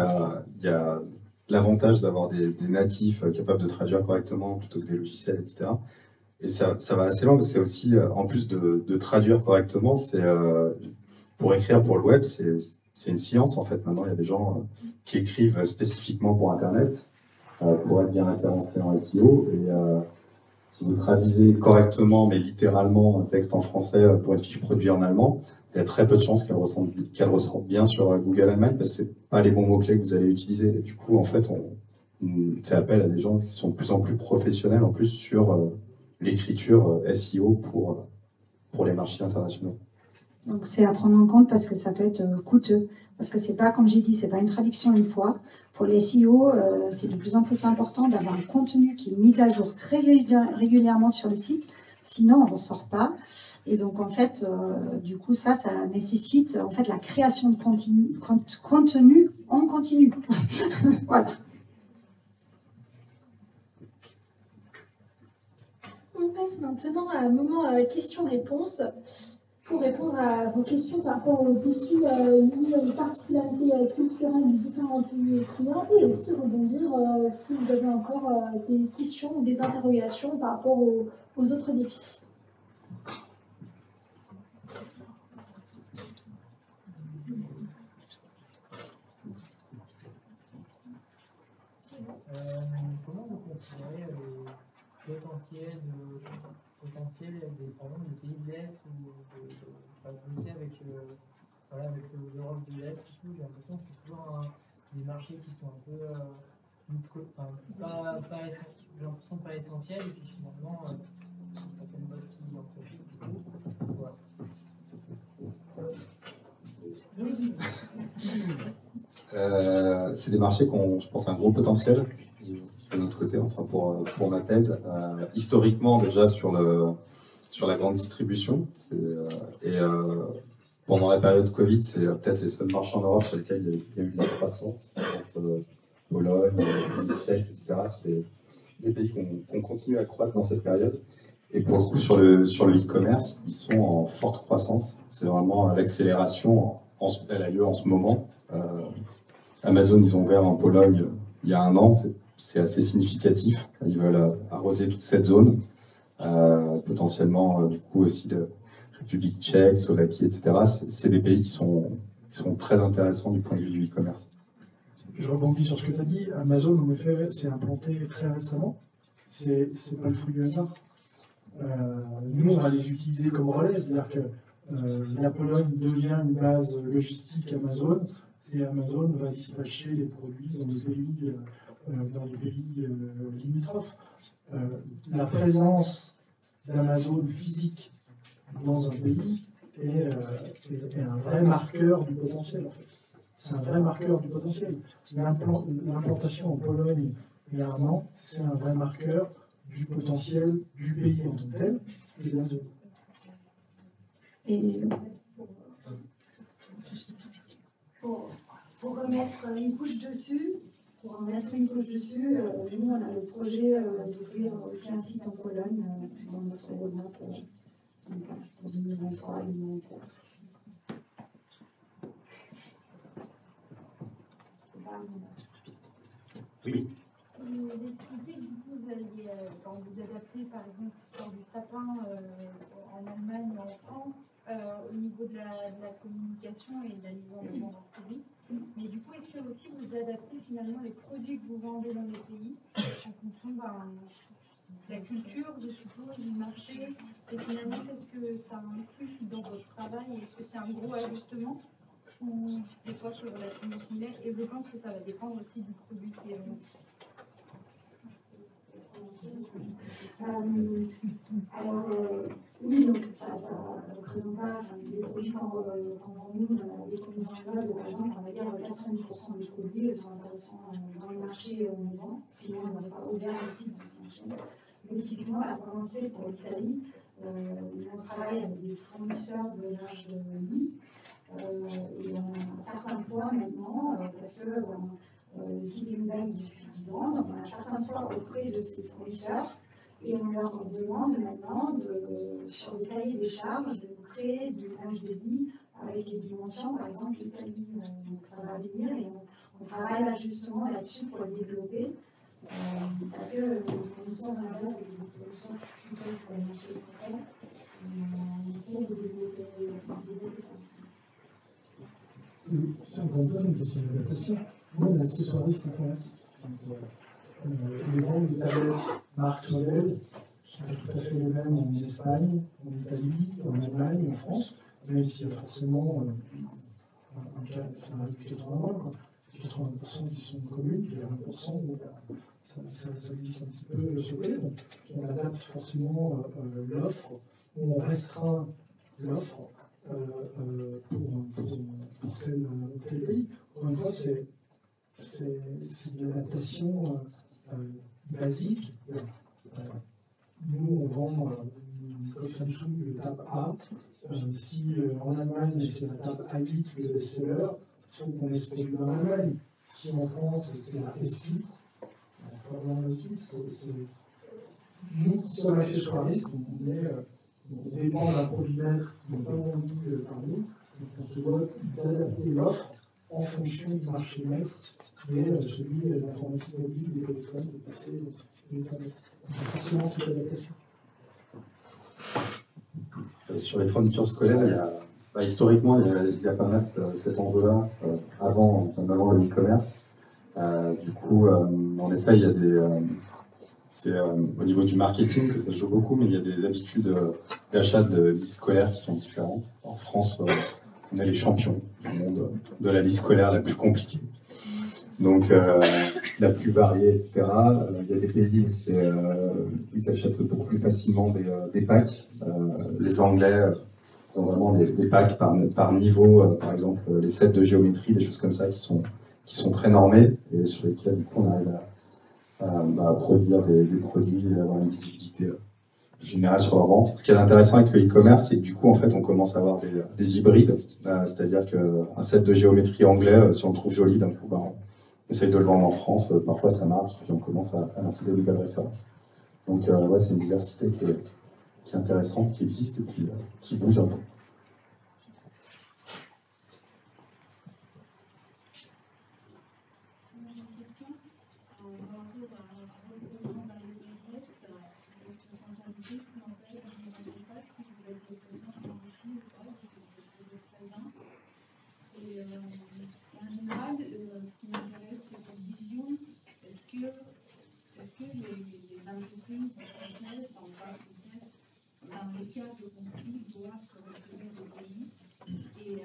a l'avantage d'avoir des natifs capables de traduire correctement plutôt que des logiciels, etc. Et ça va assez loin, parce que c'est aussi, en plus de traduire correctement, pour écrire pour le web, c'est une science en fait. Maintenant, il y a des gens qui écrivent spécifiquement pour Internet. pour être bien référencé en SEO. Et si vous traduisez correctement, mais littéralement, un texte en français pour une fiche produit en allemand, il y a très peu de chances qu'elle ressorte bien sur Google Allemagne, parce que c'est pas les bons mots-clés que vous allez utiliser. Et du coup, en fait, on fait appel à des gens qui sont de plus en plus professionnels, en plus, sur l'écriture SEO pour les marchés internationaux. Donc c'est à prendre en compte parce que ça peut être coûteux. Parce que c'est pas, comme j'ai dit, c'est pas une traduction une fois. Pour les SEO, c'est de plus en plus important d'avoir un contenu qui est mis à jour très régulièrement sur le site. Sinon, on ne ressort pas. Et donc, en fait, du coup, ça nécessite en fait la création de contenu en continu. Voilà. On passe maintenant à un moment questions-réponses. Pour répondre à vos questions par rapport aux défis liés aux particularités culturelles des différents pays clients et aussi rebondir si vous avez encore des questions ou des interrogations par rapport aux autres défis. Comment vous considérez le potentiel des, par exemple, des pays de l'Est ou bosser avec, voilà, avec l'Europe de l'Est et tout? J'ai l'impression que c'est toujours des marchés qui sont un peu j'ai l'impression pas essentiels et puis finalement certaines boîtes qui en profitent du coup. Voilà. C'est des marchés qui ont, je pense, un gros potentiel de notre côté, enfin pour Maped. Historiquement, déjà sur la grande distribution, pendant la période Covid, c'est peut-être les seuls marchés en Europe sur lesquels il y a eu de la croissance. Je pense Pologne, Tchèque, etc. C'est des pays qui ont continué à croître dans cette période. Et pour le coup, sur le e-commerce, ils sont en forte croissance. C'est vraiment l'accélération, elle a lieu en ce moment. Amazon, ils ont ouvert en Pologne il y a 1 an, c'est assez significatif. Ils veulent arroser toute cette zone. Potentiellement, du coup, aussi la République tchèque, Slovaquie, etc. C'est des pays qui sont très intéressants du point de vue du e-commerce. Je rebondis sur ce que tu as dit. Amazon, en effet, s'est implanté très récemment. C'est pas le fruit du hasard. Nous, on va les utiliser comme relais, c'est-à-dire que la Pologne devient une base logistique Amazon et Amazon va dispatcher les produits dans les pays limitrophes. La présence d'Amazon physique dans un pays est un vrai marqueur du potentiel, en fait. C'est un vrai marqueur du potentiel. L'implantation en Pologne il y a 1 an, c'est un vrai marqueur du potentiel du pays en tant que tel et de la zone. Et pour remettre une couche dessus, nous on a le projet d'ouvrir aussi un site en Pologne dans notre roadmap pour 2023-2027. Oui. Vous expliquez que du coup, vous alliez, quand vous adaptez par exemple l'histoire du sapin en Allemagne ou en France, au niveau de la communication et de la mise en avant d'un produit. Mais du coup, est-ce que aussi vous adaptez finalement les produits que vous vendez dans les pays en fonction de la culture, je suppose, du marché? Et finalement, qu'est-ce que ça inclut dans votre travail? Est-ce que c'est un gros ajustement ou des fois c'est relativement similaire? Et je pense que ça va dépendre aussi du produit qui est vendu. Oui, donc ça ne représente pas les produits qu'on vend nous, des commissions meubles, par exemple, on va dire 90% des produits sont intéressants dans le marché où on vend, sinon on n'aurait pas ouvert le site dans ce marché. Mais typiquement, on a commencé pour l'Italie, on travaille avec des fournisseurs de linge de lit, et on a un certain point maintenant, parce que le site existe depuis 10 ans, donc on a un certain point auprès de ces fournisseurs. Et on leur demande maintenant, sur des cahiers des charges, de créer du linge de lit avec les dimensions, par exemple l'Italie. Donc ça va venir et on travaille là justement là-dessus pour le développer. Parce que les fournisseurs à la base, c'est des solutions plutôt pour le marché français. On essaie de développer ça justement. C'est encore une fois une question d'adaptation. Nous, on est accessoiriste informatique. Donc, Les ventes de tablettes marque modèle ne sont pas tout à fait les mêmes en Espagne, en Italie, en Allemagne, en France, même s'il y a forcément un cas, ça arrive 80% qui sont communes, puis 20%, donc ça glisse un petit peu sur le côté. Donc on adapte forcément l'offre, ou on restreint l'offre pour tel pays. Encore une fois, c'est de l'adaptation basique. Nous, on vend, comme Samsung, le Tab A. Si en Allemagne, c'est la Tab A8, le best-seller, il faut qu'on ait ce produit en Allemagne. Si en France, c'est la S8, la fois la S8, nous qui sommes accessoiristes, on dépend d'un produit maître qui n'est pas vendu par nous, donc on se doit d'adapter l'offre en fonction du marché maître, qui est celui de l'informatique mobile, des téléphones, des PC, des tablettes. Donc forcément, cette adaptation. Sur les fournitures scolaires, historiquement, il y a pas mal cet enjeu-là, même avant le e-commerce. Du coup, en effet, il y a c'est au niveau du marketing que ça se joue beaucoup, mais il y a des habitudes d'achat de listes scolaires qui sont différentes. En France, on est les champions du monde de la liste scolaire la plus compliquée. Donc, la plus variée, etc. Il y a des pays où ils achètent beaucoup plus facilement des packs. Les Anglais, ils ont vraiment des packs par niveau, par exemple les sets de géométrie, des choses comme ça qui sont très normés et sur lesquels du coup on arrive à produire des produits et avoir une visibilité générale sur leur vente. Ce qui est intéressant avec le e-commerce, c'est que du coup en fait on commence à avoir des hybrides, c'est-à-dire qu'un set de géométrie anglais, si on le trouve joli, d'un coup on essaye de le vendre en France, parfois ça marche, puis on commence à lancer des nouvelles références. Donc ouais, c'est une diversité qui est intéressante, qui existe et puis qui bouge un peu. En général, ce qui m'intéresse, c'est votre vision. Est-ce que les entreprises françaises, enfin pas françaises, dans le cas de conflit, doivent se retirer des pays et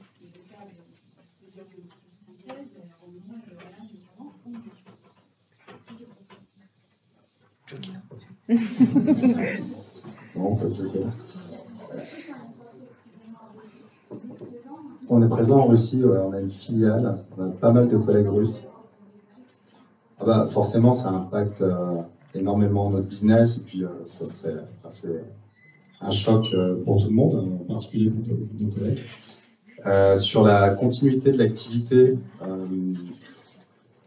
ce qui est le cas de plusieurs entreprises françaises, au moins le Royal notamment, font Bon, pas de joker. On est présent en Russie, ouais, on a une filiale, on a pas mal de collègues russes. Ah bah, forcément, ça impacte énormément notre business, et puis c'est un choc pour tout le monde, en particulier pour nos collègues. Sur la continuité de l'activité,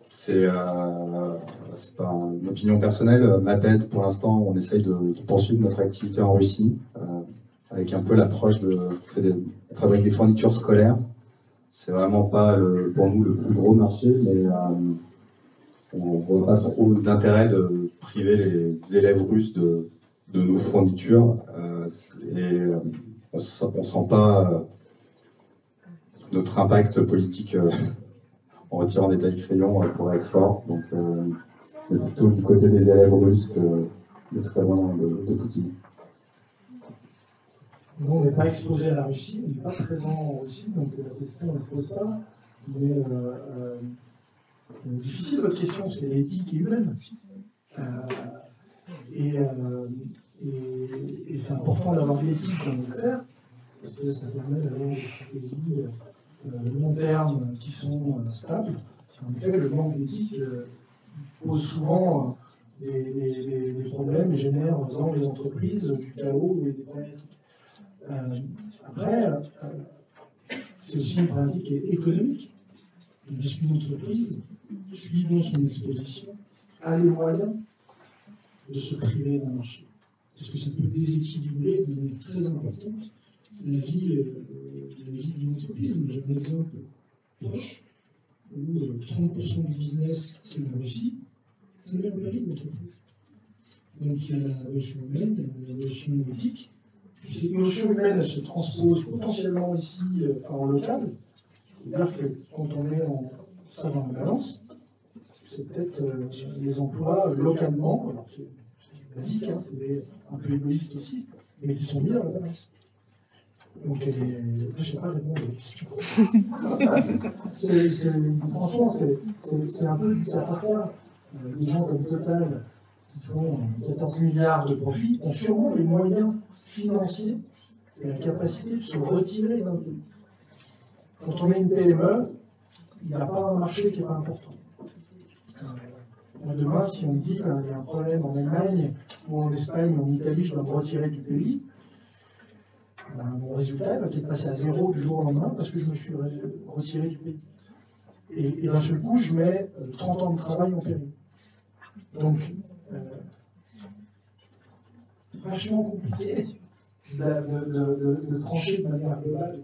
c'est pas une opinion personnelle. Maped, pour l'instant, on essaye de poursuivre notre activité en Russie, avec un peu l'approche on fabrique des fournitures scolaires. C'est vraiment pas pour nous le plus gros marché, mais on voit pas trop d'intérêt de priver les élèves russes de nos fournitures, et on sent pas notre impact politique en retirant des tailles-crayons pour être fort. Donc c'est plutôt du côté des élèves russes que de très loin de Poutine. Nous, on n'est pas exposé à la Russie, on n'est pas présent en Russie, donc la question ne se pose pas. Mais difficile votre question, parce qu'elle est éthique et humaine. Et c'est important d'avoir de l'éthique dans nos affaires, parce que ça permet d'avoir des stratégies long terme qui sont stables. En effet, le manque d'éthique pose souvent des problèmes et génère dans les entreprises du chaos et des problématiques. Après, c'est aussi une problématique économique. Est-ce qu'une entreprise, suivant son exposition, a les moyens de se priver d'un marché? Parce que ça peut déséquilibrer de manière très importante la vie d'une entreprise. J'ai un exemple proche où 30% du business c'est la Russie, ça met en péril l'entreprise. Donc il y a la notion humaine, il y a la notion éthique. Et cette notion humaine, elle se transpose potentiellement ici, en local. C'est-à-dire que quand on met ça dans la balance, c'est peut-être les emplois localement, alors c'est basique, hein, c'est un peu égoïste aussi, mais qui sont mis dans la balance. Donc, je ne sais pas répondre à la question. Franchement, c'est un peu du cas par cas. Des gens comme Total, qui font 14 milliards de profits, ont sûrement les moyens financiers et la capacité de se retirer d'un pays. Quand on est une PME, il n'y a pas un marché qui n'est pas important. Demain, si on me dit qu'il y a un problème en Allemagne ou en Espagne ou en Italie, je dois me retirer du pays, mon résultat va peut-être passer à zéro du jour au lendemain parce que je me suis retiré du pays. Et d'un seul coup, je mets 30 ans de travail en péril. Donc, vachement compliqué de trancher de manière globale.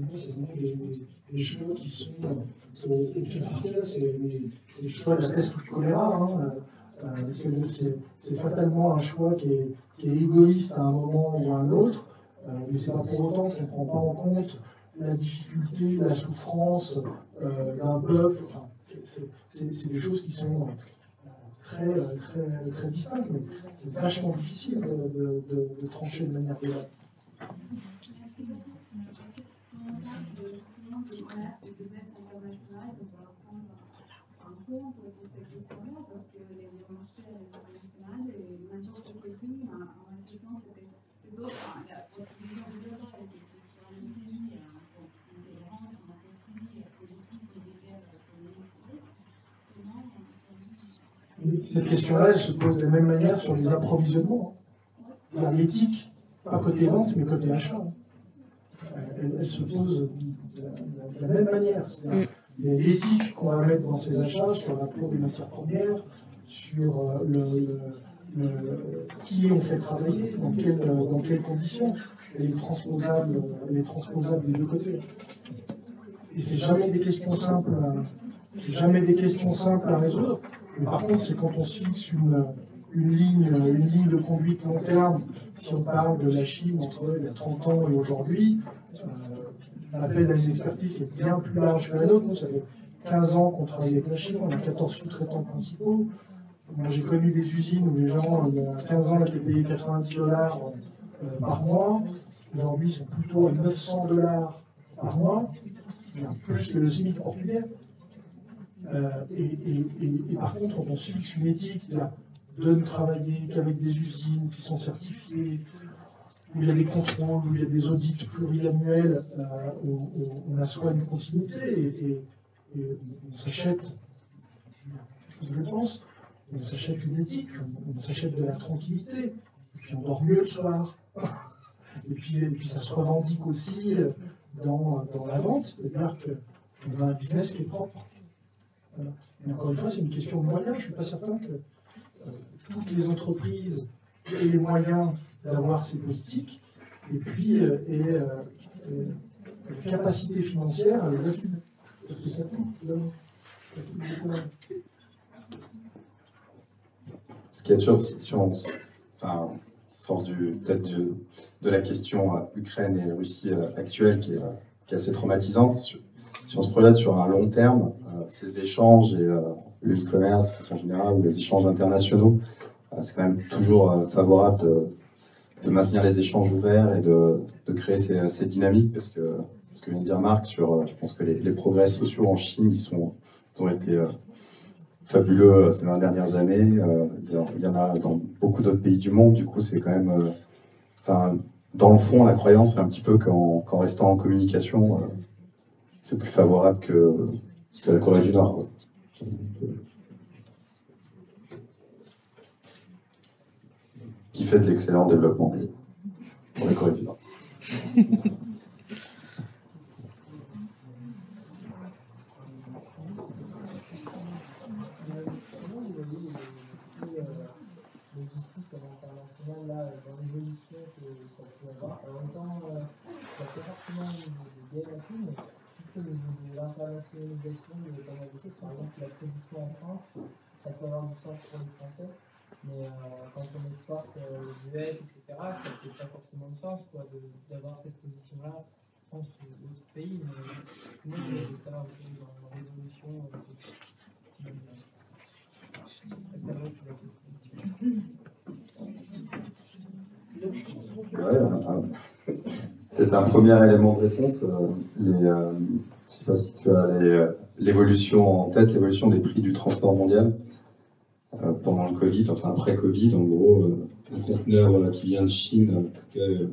C'est vraiment des choix qui sont au cas par cas, c'est le choix de la peste ou du choléra. Hein. C'est fatalement un choix qui est égoïste à un moment ou à un autre, mais c'est pas pour autant qu'on ne prend pas en compte la difficulté, la souffrance d'un peuple. Enfin, c'est des choses qui sont très distinctes, mais c'est vachement difficile de trancher de manière globale. Cette question-là, elle se pose de la même manière sur les approvisionnements. L'éthique, pas côté vente, mais côté achat. Elle se pose de la même manière. L'éthique qu'on va mettre dans ces achats sur l'apport des matières premières, sur qui on fait travailler, dans quelles conditions, elle est transposable des deux côtés. Et c'est jamais des questions simples. C'est jamais des questions simples à résoudre. Mais par contre, c'est quand on se fixe une ligne de conduite long terme, si on parle de la Chine entre il y a 30 ans et aujourd'hui, on appelle à une expertise qui est bien plus large que la nôtre. Nous, ça fait 15 ans qu'on travaille avec la Chine, on a 14 sous-traitants principaux. Moi, j'ai connu des usines où les gens, il y a 15 ans, étaient payés $90 par mois. Aujourd'hui, ils sont plutôt à $900 par mois, plus que le SMIC portugais. Et par contre, quand on se fixe une éthique de ne travailler qu'avec des usines qui sont certifiées, où il y a des contrôles, où il y a des audits pluriannuels, où on assoit une continuité et on s'achète, je pense, on s'achète une éthique, on s'achète de la tranquillité, et puis on dort mieux le soir. Et puis ça se revendique aussi dans la vente, c'est-à-dire qu'on a un business qui est propre. Voilà. Et encore une fois, c'est une question de moyens. Je ne suis pas certain que toutes les entreprises aient les moyens d'avoir ces politiques et puis la capacité financière à les assumer. Parce que ça coûte, beaucoup. Ce qui est sûr, c'est si on sort peut-être de la question Ukraine et Russie actuelle qui est assez traumatisante. Si on se projette sur un long terme, ces échanges et le e-commerce de façon générale, ou les échanges internationaux, c'est quand même toujours favorable de maintenir les échanges ouverts et de créer ces dynamiques, parce que c'est ce que vient de dire Marc sur, je pense que les progrès sociaux en Chine, ils ont été fabuleux ces 20 dernières années. Il y en a dans beaucoup d'autres pays du monde, du coup c'est quand même, dans le fond, la croyance c'est un petit peu qu'en restant en communication, c'est plus favorable que la Corée du Nord. Quoi. Qui fait de l'excellent développement pour la Corée du Nord. Logistique internationale là, dans l'évolution que ça peut avoir. En même temps, ça fait forcément des gains et tout, mais juste au niveau de l'internationalisation de pas mal de choses, par exemple la production en France, ça peut avoir du sens pour les Français, mais quand on exporte aux US, etc., ça ne fait pas forcément de sens d'avoir cette position-là, je pense, d'autres pays, mais tout le monde veut savoir dans l'évolution. C'est un premier élément de réponse. Je ne sais pas si tu as l'évolution en tête, l'évolution des prix du transport mondial pendant le Covid, enfin après Covid, en gros, un conteneur qui vient de Chine coûtait,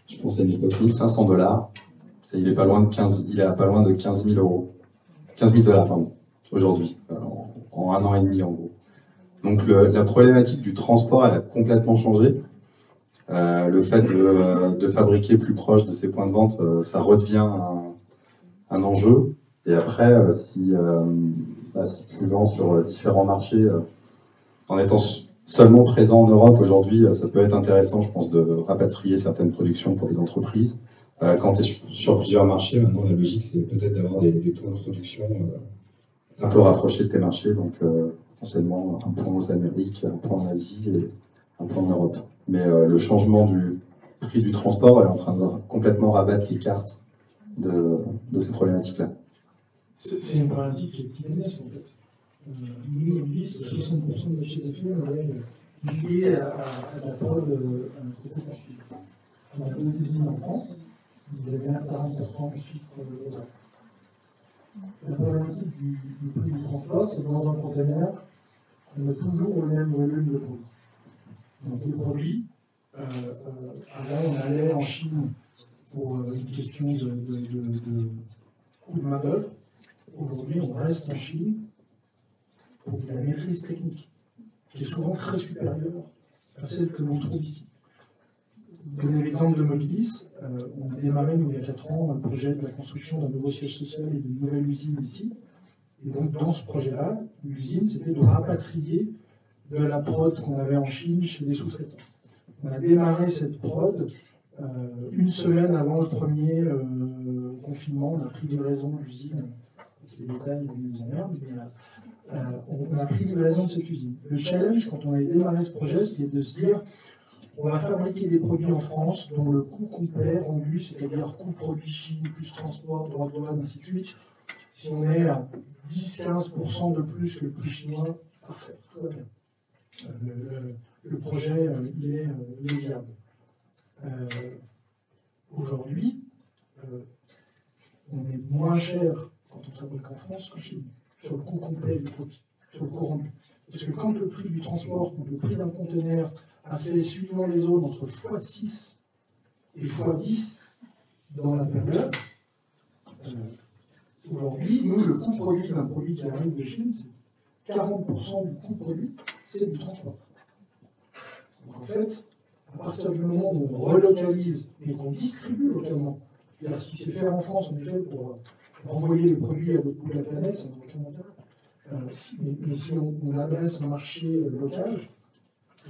je pense à une époque, $1 500. Et il est pas loin de 15 000 euros. 15 000 $, pardon, aujourd'hui, en 1 an et demi en gros. Donc la problématique du transport, elle a complètement changé. Le fait de fabriquer plus proche de ces points de vente, ça redevient un enjeu. Et après, si tu vends sur différents marchés, en étant seulement présent en Europe aujourd'hui, ça peut être intéressant, je pense, de rapatrier certaines productions pour des entreprises. Quand tu es sur plusieurs marchés, maintenant la logique c'est peut-être d'avoir des points de production un peu rapprochés de tes marchés, donc potentiellement un point aux Amériques, un point en Asie et un point en Europe. Mais le changement du prix du transport est en train de complètement rabattre les cartes de ces problématiques-là. C'est une problématique qui est titanesque en fait. Nous, 60% de notre chiffre d'affaires est lié à la prod trop facile. On a 2 usines en France, vous avez 40% du chiffre global. La problématique du prix du transport, c'est que dans un conteneur, on a toujours le même volume de produits. Donc les produits, avant on allait en Chine pour une question de coût de main-d'œuvre. Aujourd'hui, on reste en Chine pour de la maîtrise technique, qui est souvent très supérieure à celle que l'on trouve ici. Donner l'exemple de Mobilis, on a démarré, nous, il y a 4 ans, un projet de la construction d'un nouveau siège social et d'une nouvelle usine ici. Et donc, dans ce projet-là, l'usine, c'était de rapatrier de la prod qu'on avait en Chine chez des sous-traitants. On a démarré cette prod une semaine avant le premier confinement. On a pris livraison de l'usine. C'est les détails qui nous emmerdent, mais on a pris livraison de cette usine. Le challenge, quand on a démarré ce projet, c'était de se dire on va fabriquer des produits en France dont le coût complet rendu, c'est-à-dire coût produit Chine, plus transport, droit de douane, ainsi de suite, si on est à 10-15% de plus que le prix chinois, parfait, tout va bien. Le projet, il est viable. Aujourd'hui, on est moins cher quand on fabrique en France qu'en Chine, sur le coût complet du produit, sur le coût rendu. Parce que quand le prix du transport, quand le prix d'un conteneur a fait, suivant les zones, entre x6 et x10 dans la période, aujourd'hui, nous, le coût produit d'un produit qui arrive de Chine, c'est 40% du coût produit, c'est du transport. Donc en fait, à partir du moment où on relocalise, mais qu'on distribue localement, c'est-à-dire si c'est fait en France, en effet, pour renvoyer les produits à l'autre bout de la planète, ça n'a aucun intérêt. Mais si on adresse un marché local,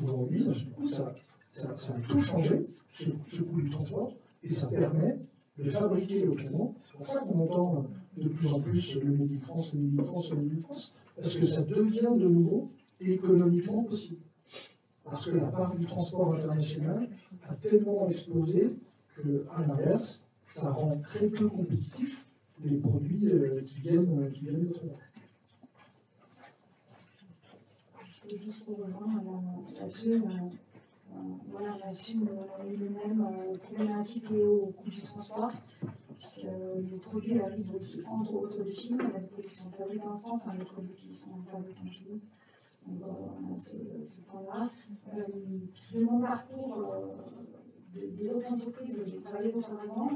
aujourd'hui, d'un seul coup, ça a tout changé, ce coût du transport, et ça permet de fabriquer localement. C'est pour ça qu'on entend de plus en plus le Made in France, le Made in France, le Made in France, parce que ça devient de nouveau économiquement possible. Parce que la part du transport international a tellement explosé qu'à l'inverse, ça rend très peu compétitifs les produits qui viennent d'autre part. Je peux juste vous rejoindre là-dessus. Voilà, là-dessus, on a eu les mêmes problématiques liées au coût du transport, puisque les produits arrivent aussi, entre autres, de Chine. On a des produits qui sont fabriqués en France, des produits qui sont fabriqués en Chine. Donc, on a ces points-là. De mon parcours, des autres entreprises où j'ai travaillé auparavant,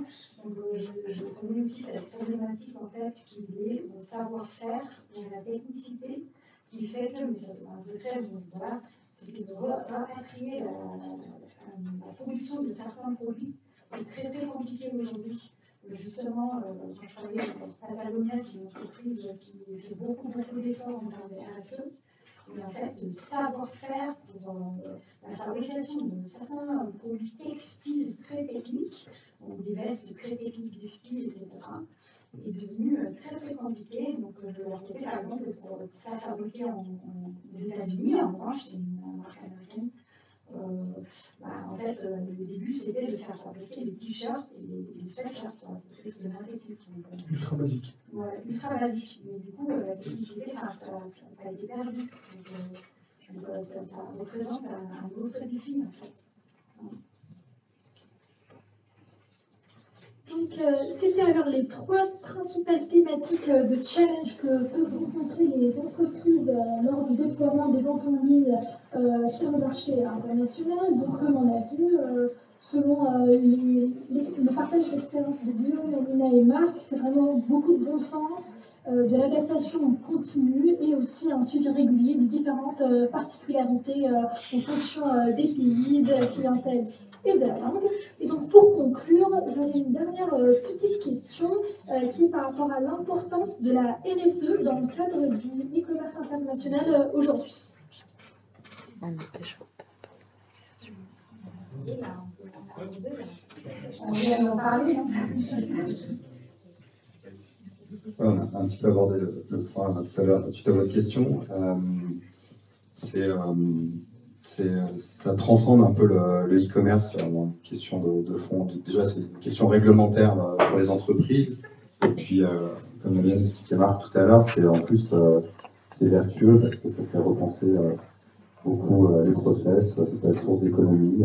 donc, je connais aussi cette problématique en fait qui est liée au savoir-faire et à la technicité, qui fait que, mais ça c'est un secret, donc voilà, c'est que de rapatrier la production de certains produits est très très compliqué aujourd'hui. Justement, quand je travaillais pour Patagonia, c'est une entreprise qui fait beaucoup d'efforts en termes de RSE. Et en fait, le savoir-faire pour la fabrication de certains produits textiles très techniques, donc des vestes très techniques, des skis, etc., est devenu très très compliqué. Donc de leur côté, par exemple, pour faire fabriquer aux États-Unis, en revanche, c'est une marque américaine, En fait, le début, c'était de faire fabriquer des t-shirts et des sweatshirts, parce que c'était moins technique. Ultra basique. Ouais, ultra basique. Mais du coup, la technicité, ça a été perdu. Donc ça représente un autre défi, en fait. Donc, c'était alors les 3 principales thématiques de challenge que peuvent rencontrer les entreprises lors du déploiement des ventes en ligne sur le marché international. Donc, comme on a vu, selon le partage d'expérience de Guillaume, Amina et Marc, c'est vraiment beaucoup de bon sens, de l'adaptation continue et aussi un suivi régulier des différentes particularités en fonction des pays, de la clientèle et de la langue. Et donc pour conclure, j'aurais une dernière petite question qui est par rapport à l'importance de la RSE dans le cadre du e-commerce international aujourd'hui. On vient d'en parler. On a un petit peu abordé le point tout à l'heure suite à votre question. Ça transcende un peu le e-commerce, une question de fond. Déjà, c'est une question réglementaire pour les entreprises. Et puis, comme vient d'expliquer Marc tout à l'heure, c'est en plus c'est vertueux parce que ça fait repenser beaucoup les process. Ça peut être source d'économie.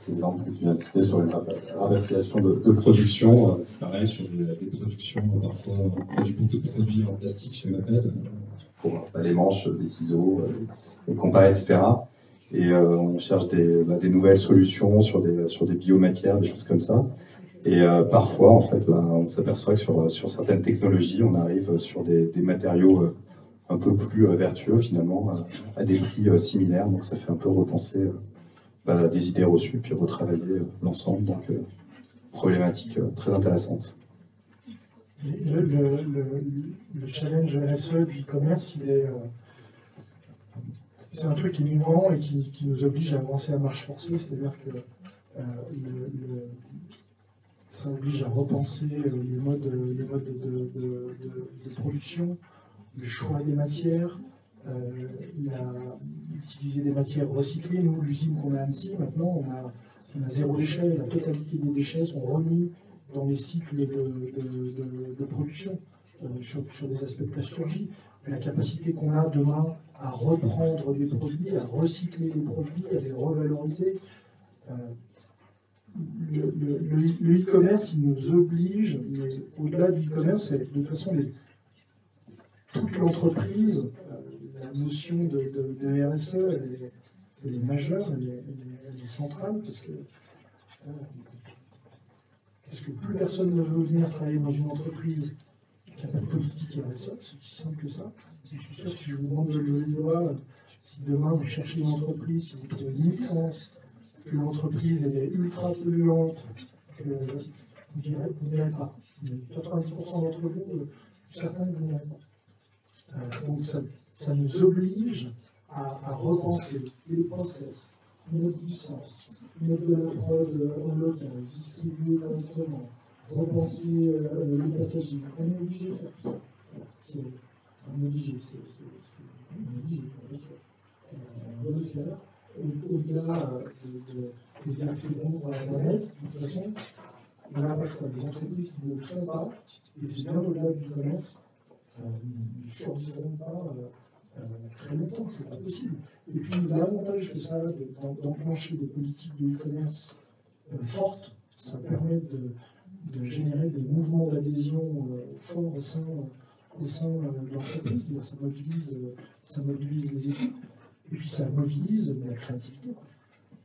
L'exemple que tu viens de citer sur une rapatriation de production, c'est pareil sur des productions. Parfois, on produit beaucoup de produits en plastique chez Maped pour les manches, des ciseaux, les compas, etc. Et on cherche des nouvelles solutions sur des biomatières, des choses comme ça. Et parfois, en fait, on s'aperçoit que sur certaines technologies, on arrive sur des matériaux un peu plus vertueux, finalement, à des prix similaires. Donc ça fait un peu repenser des idées reçues, puis retravailler l'ensemble. Donc, problématique très intéressante. Le challenge RSE du e-commerce, c'est un truc innovant et qui nous oblige à avancer à marche forcée, c'est-à-dire que ça oblige à repenser les modes de production, le choix des matières, utiliser des matières recyclées. Nous, l'usine qu'on a à Annecy, maintenant, on a 0 déchet. La totalité des déchets sont remis dans les cycles de production sur des aspects de plasturgie. La capacité qu'on a demain à reprendre des produits, à recycler les produits, à les revaloriser. Le e-commerce, il nous oblige, mais au-delà du e-commerce, de toute façon, toute l'entreprise, la notion de RSE, elle est majeure, elle est centrale, parce que plus personne ne veut venir travailler dans une entreprise qui n'a pas de politique RSE, c'est aussi simple que ça. Je suis sûr que si je vous demande de lever le doigt, si demain vous cherchez une entreprise, si vous trouvez une licence, que l'entreprise est ultra polluante, que vous ne direz pas. 90% d'entre vous, certains ne vous direz pas. Donc ça nous oblige à repenser les process, notre licence, notre prod en local, distribuer correctement, repenser le packaging. On est obligé de faire tout ça. On est obligé, on doit le faire. Au-delà de dire que c'est bon pour la planète, de toute façon, on n'a pas le choix. Les entreprises qui ne le font pas, et c'est bien au-delà du commerce, ne survivront pas très longtemps, c'est pas possible. Et puis l'avantage que ça a d'enclencher des politiques de e-commerce fortes, ça permet de générer des mouvements d'adhésion forts au sein de l'entreprise. Ça mobilise les équipes, et puis ça mobilise la créativité.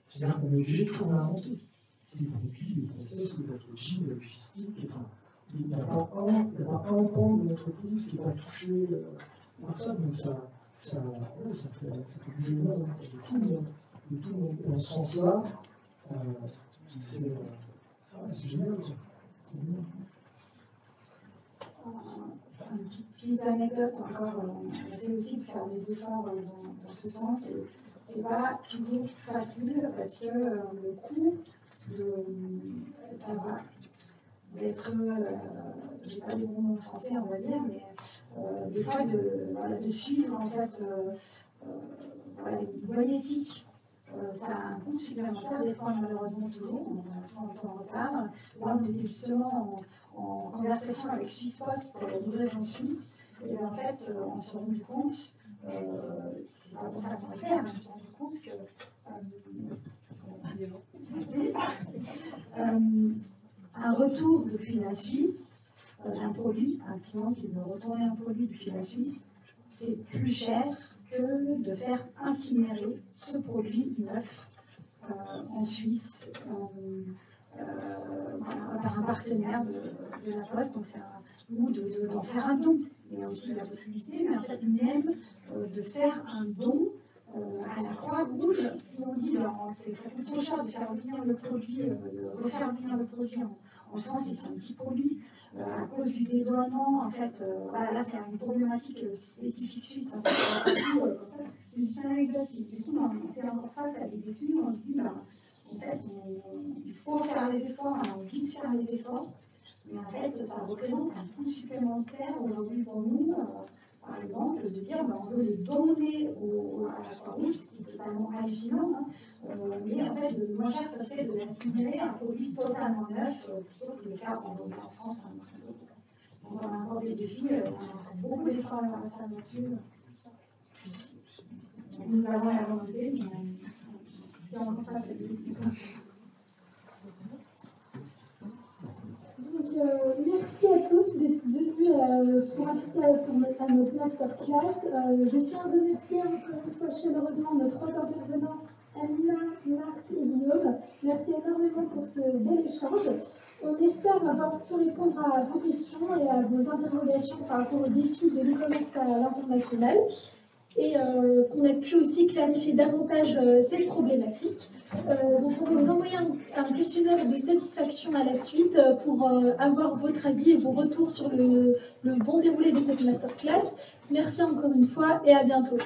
C'est-à-dire qu'on est obligé de tout réinventer. Les produits, les process, les pathologies, la logistique. Il n'y a pas un pan de l'entreprise qui n'est pas touché par ça. Donc ça fait bouger le monde, de tout le monde. Et dans ce sens-là, c'est génial. Une petite anecdote encore, on essaie aussi de faire des efforts dans ce sens. C'est pas toujours facile parce que le coût d'être, j'ai pas les bons mots en français on va dire, mais des fois de suivre en fait voilà, une bonne éthique, ça a un coût supplémentaire, des fois malheureusement toujours, on est toujours un peu en retard. Là, on était justement en conversation avec Suisse Post pour la livraison suisse, et bien, en fait, on s'est rendu compte, c'est pas pour ça qu'on le fait, mais on s'est rendu compte que un retour depuis la Suisse d'un produit, un client qui veut retourner un produit depuis la Suisse, c'est plus cher que de faire incinérer ce produit neuf en Suisse voilà, par un partenaire de la Poste. Donc c'est ou d'en faire un don. Il y a aussi la possibilité, mais en fait même de faire un don à la Croix-Rouge, si on dit ça coûte trop cher de faire venir le produit, de refaire venir le produit en France, et c'est un petit produit, à cause du dédouanement, en fait, voilà, là c'est une problématique spécifique suisse, hein, c'est juste une anecdote, du coup on fait encore face à des défis, on se dit, en fait, il faut faire les efforts, on a envie de faire les efforts, mais en fait ça représente un coût supplémentaire aujourd'hui pour nous. Par exemple, de dire on veut le donner à la Croix-Rouge, ce qui est totalement hallucinant, hein. Mais en fait, le moins cher, ça serait de l'incinérer un produit totalement neuf plutôt que de le faire envoyer en France. Hein. Donc on a encore des défis, on a encore beaucoup d'efforts à faire là-dessus. Nous avons la volonté, mais on n'a pas fait de défis. Merci à tous d'être venus pour assister à notre masterclass. Je tiens à remercier encore une fois chaleureusement nos trois intervenants, Amina, Marc et Guillaume. Merci énormément pour ce bel échange. On espère avoir pu répondre à vos questions et à vos interrogations par rapport aux défis de l'e-commerce à l'international, et qu'on a pu aussi clarifier davantage cette problématique. Donc on va vous envoyer un questionnaire de satisfaction à la suite pour avoir votre avis et vos retours sur le bon déroulé de cette masterclass. Merci encore une fois et à bientôt.